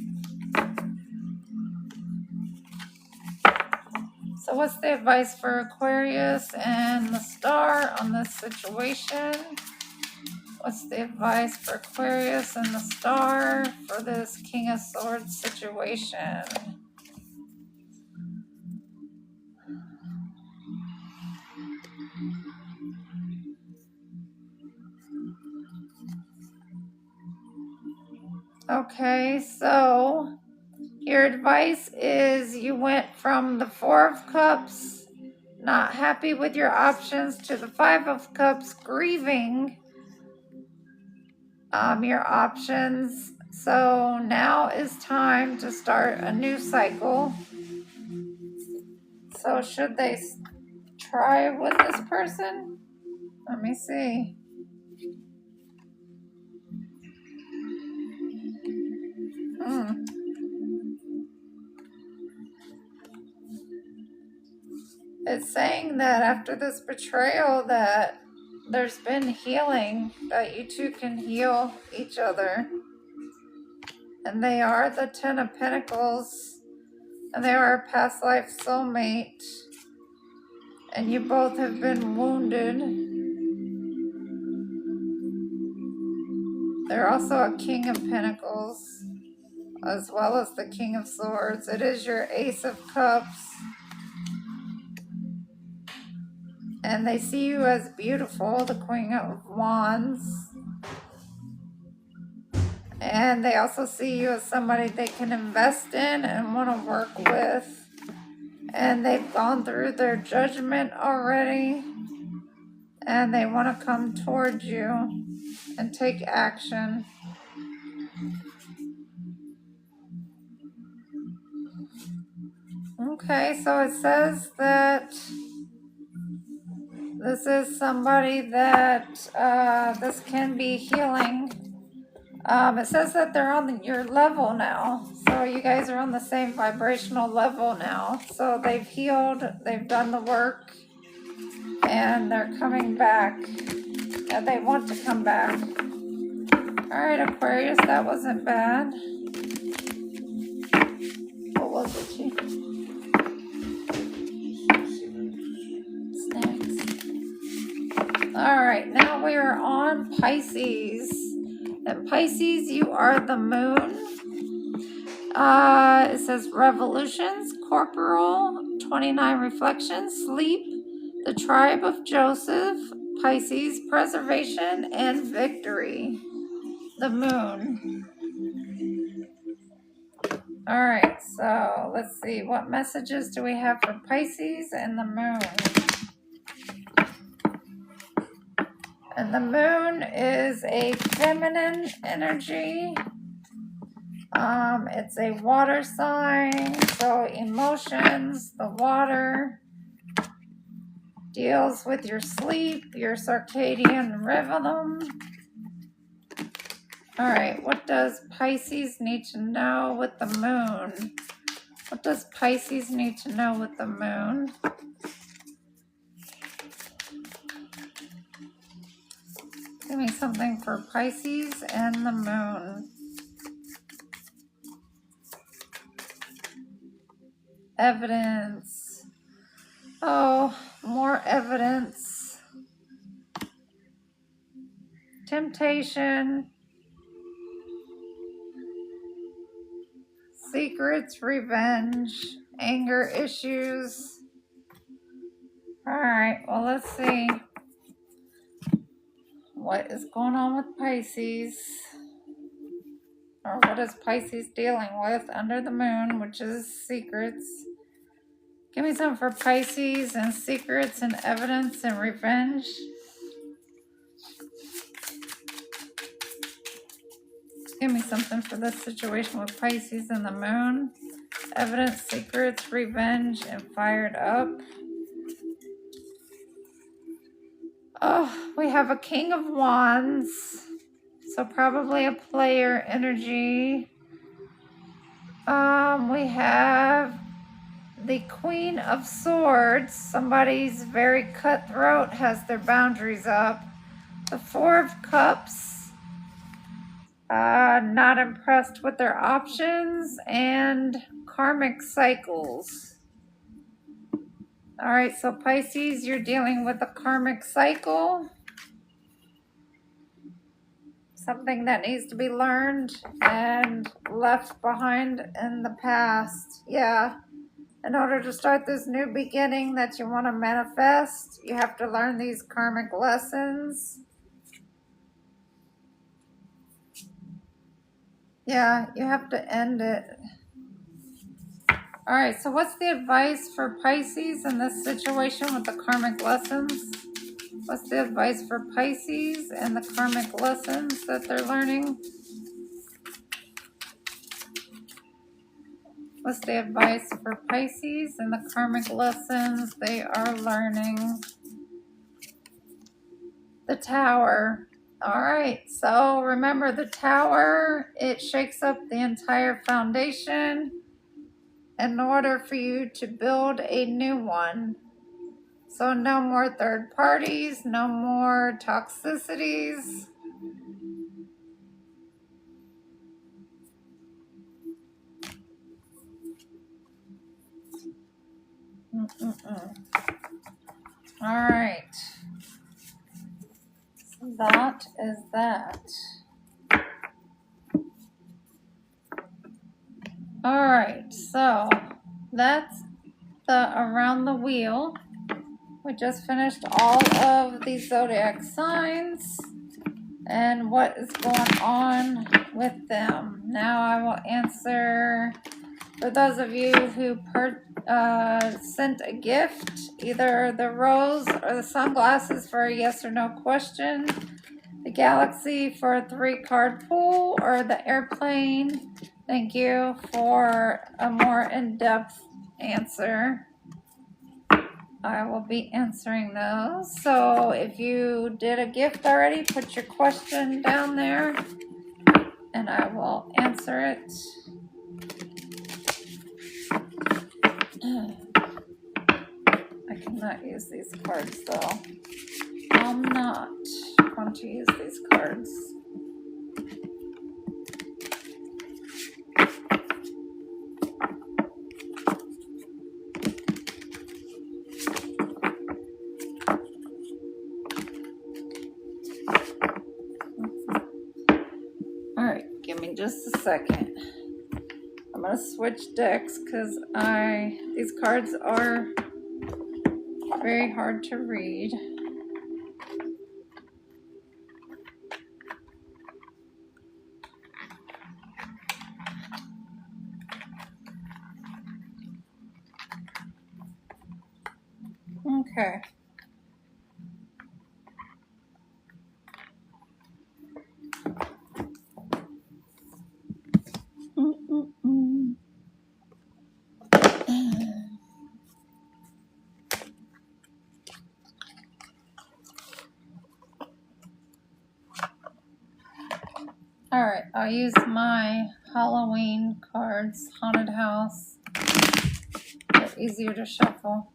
So So what's the advice for Aquarius and the Star on this situation? What's the advice for Aquarius and the Star for this King of Swords situation? Okay, so your advice is you went from the Four of Cups, not happy with your options, to the Five of Cups, grieving your options. So now is time to start a new cycle. So should they try with this person? Let me see. It's saying that after this betrayal that there's been healing, that you two can heal each other. And they are the Ten of Pentacles, and they are a past life soulmate, and you both have been wounded. They're also a King of Pentacles, as well as the King of Swords. It is your Ace of Cups, and they see you as beautiful, the Queen of Wands. And they also see you as somebody they can invest in and want to work with. And they've gone through their judgment already. And they want to come towards you and take action. Okay, so it says that this is somebody that this can be healing. It says that they're on your level now. So you guys are on the same vibrational level now. So they've healed, they've done the work, and they're coming back. And they want to come back. Alright, Aquarius, that wasn't bad. What was it, G? Snacks. Alright, now we are on Pisces. And Pisces, you are the moon. It says revolutions, corporal, 29 reflections, sleep, the tribe of Joseph, Pisces, preservation, and victory. The moon. Alright, so let's see. What messages do we have for Pisces and the moon? And the moon is a feminine energy. It's a water sign, so emotions, the water, deals with your sleep, your circadian rhythm. All right, what does Pisces need to know with the moon? What does Pisces need to know with the moon? Give me something for Pisces and the moon. Evidence. Oh, more evidence. Temptation. Secrets, revenge, anger issues. Alright, well, let's see what is going on with Pisces. Or what is Pisces dealing with under the moon, which is secrets. Give me some for Pisces and secrets and evidence and revenge. Give me something for this situation with Pisces and the moon. Evidence, secrets, revenge, and fired up. Oh, we have a King of Wands. So probably a player energy. We have the Queen of Swords. Somebody's very cutthroat, has their boundaries up. The Four of Cups. Not impressed with their options, and karmic cycles. All right, so Pisces, you're dealing with a karmic cycle. Something that needs to be learned and left behind in the past. Yeah. In order to start this new beginning that you want to manifest, you have to learn these karmic lessons. Yeah, you have to end it. All right, so what's the advice for Pisces in this situation with the karmic lessons? What's the advice for Pisces and the karmic lessons that they're learning? What's the advice for Pisces and the karmic lessons they are learning? The Tower. All right, so remember the Tower, it shakes up the entire foundation in order for you to build a new one. So no more third parties, no more toxicities. All right. So that is that. All right, so that's the around the wheel. We just finished all of the zodiac signs and what is going on with them. Now I will answer for those of you who sent a gift, either the rose or the sunglasses for a yes or no question, the galaxy for a 3-card pull, or the airplane. Thank you for a more in-depth answer. I will be answering those. So if you did a gift already, put your question down there and I will answer it. I cannot use these cards though. I'm not going to use these cards. Alright, give me just a second. I'm going to switch decks because these cards are very hard to read. Okay. Alright, I'll use my Halloween cards, Haunted House. They're easier to shuffle.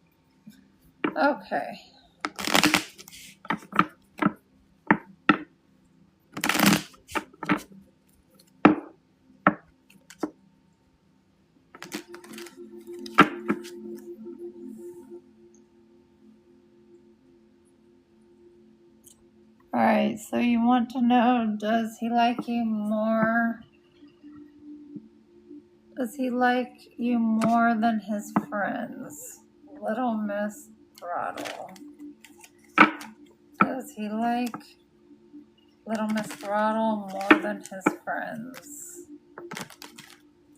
Okay. Alright, so you want to know, does he like you more? Does he like you more than his friends? Little Miss Throttle. Does he like Little Miss Throttle more than his friends?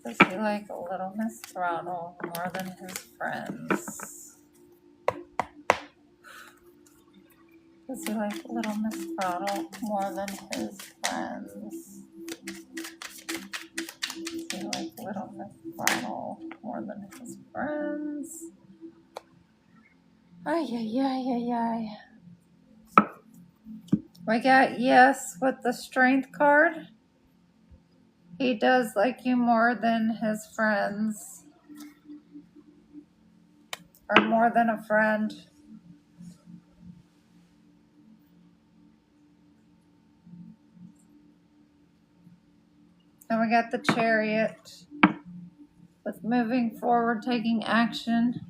Does he like Little Miss Throttle more than his friends? Does he like Little Miss Throttle more than his friends? Does he like Little Miss Throttle more than his friends? Ay, ay, ay, ay, ay. We got yes with the strength card. He does like you more than his friends. Or more than a friend. And we got the Chariot. With moving forward, taking action.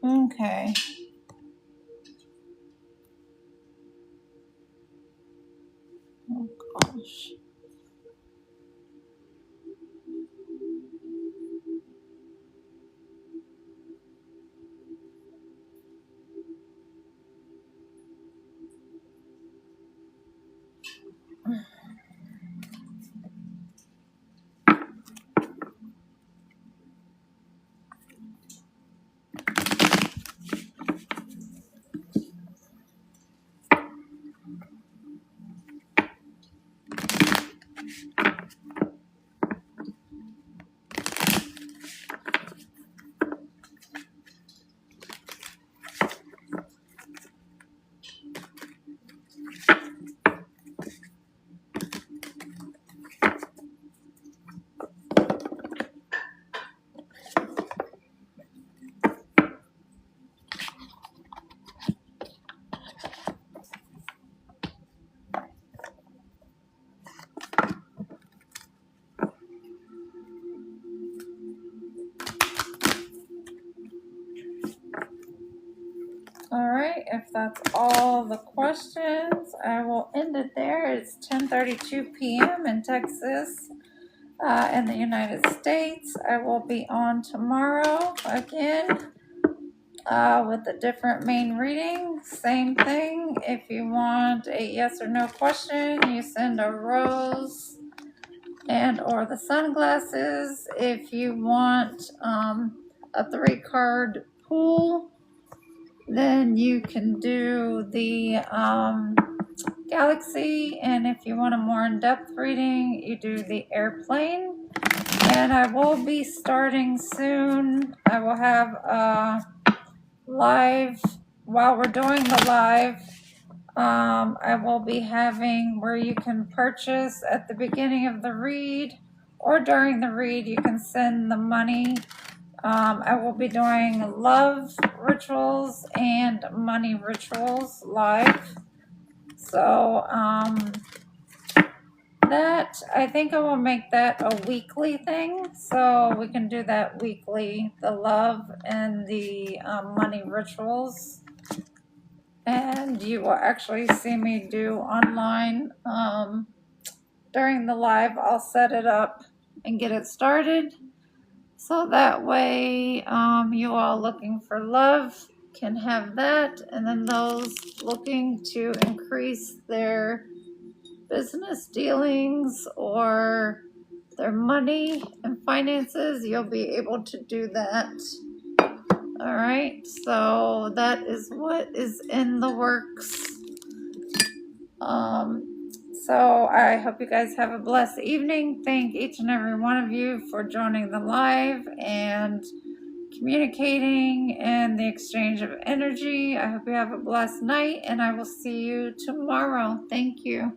Okay. Oh gosh. All right, if that's all the questions, I will end it there. It's 10:32 p.m. in Texas, in the United States. I will be on tomorrow again with a different main reading. Same thing. If you want a yes or no question, you send a rose and or the sunglasses. If you want a 3-card pool, then you can do the galaxy, and if you want a more in-depth reading, you do the airplane. And I will be starting soon. I will have a live while we're doing the live. I will be having where you can purchase at the beginning of the read or during the read. You can send the money. I will be doing love rituals and money rituals live. So that, I think I will make that a weekly thing. So we can do that weekly, the love and the money rituals. And you will actually see me do online during the live. I'll set it up and get it started. So that way, you all looking for love can have that. And then those looking to increase their business dealings or their money and finances, you'll be able to do that. All right, so that is what is in the works. So I hope you guys have a blessed evening. Thank each and every one of you for joining the live and communicating and the exchange of energy. I hope you have a blessed night, and I will see you tomorrow. Thank you.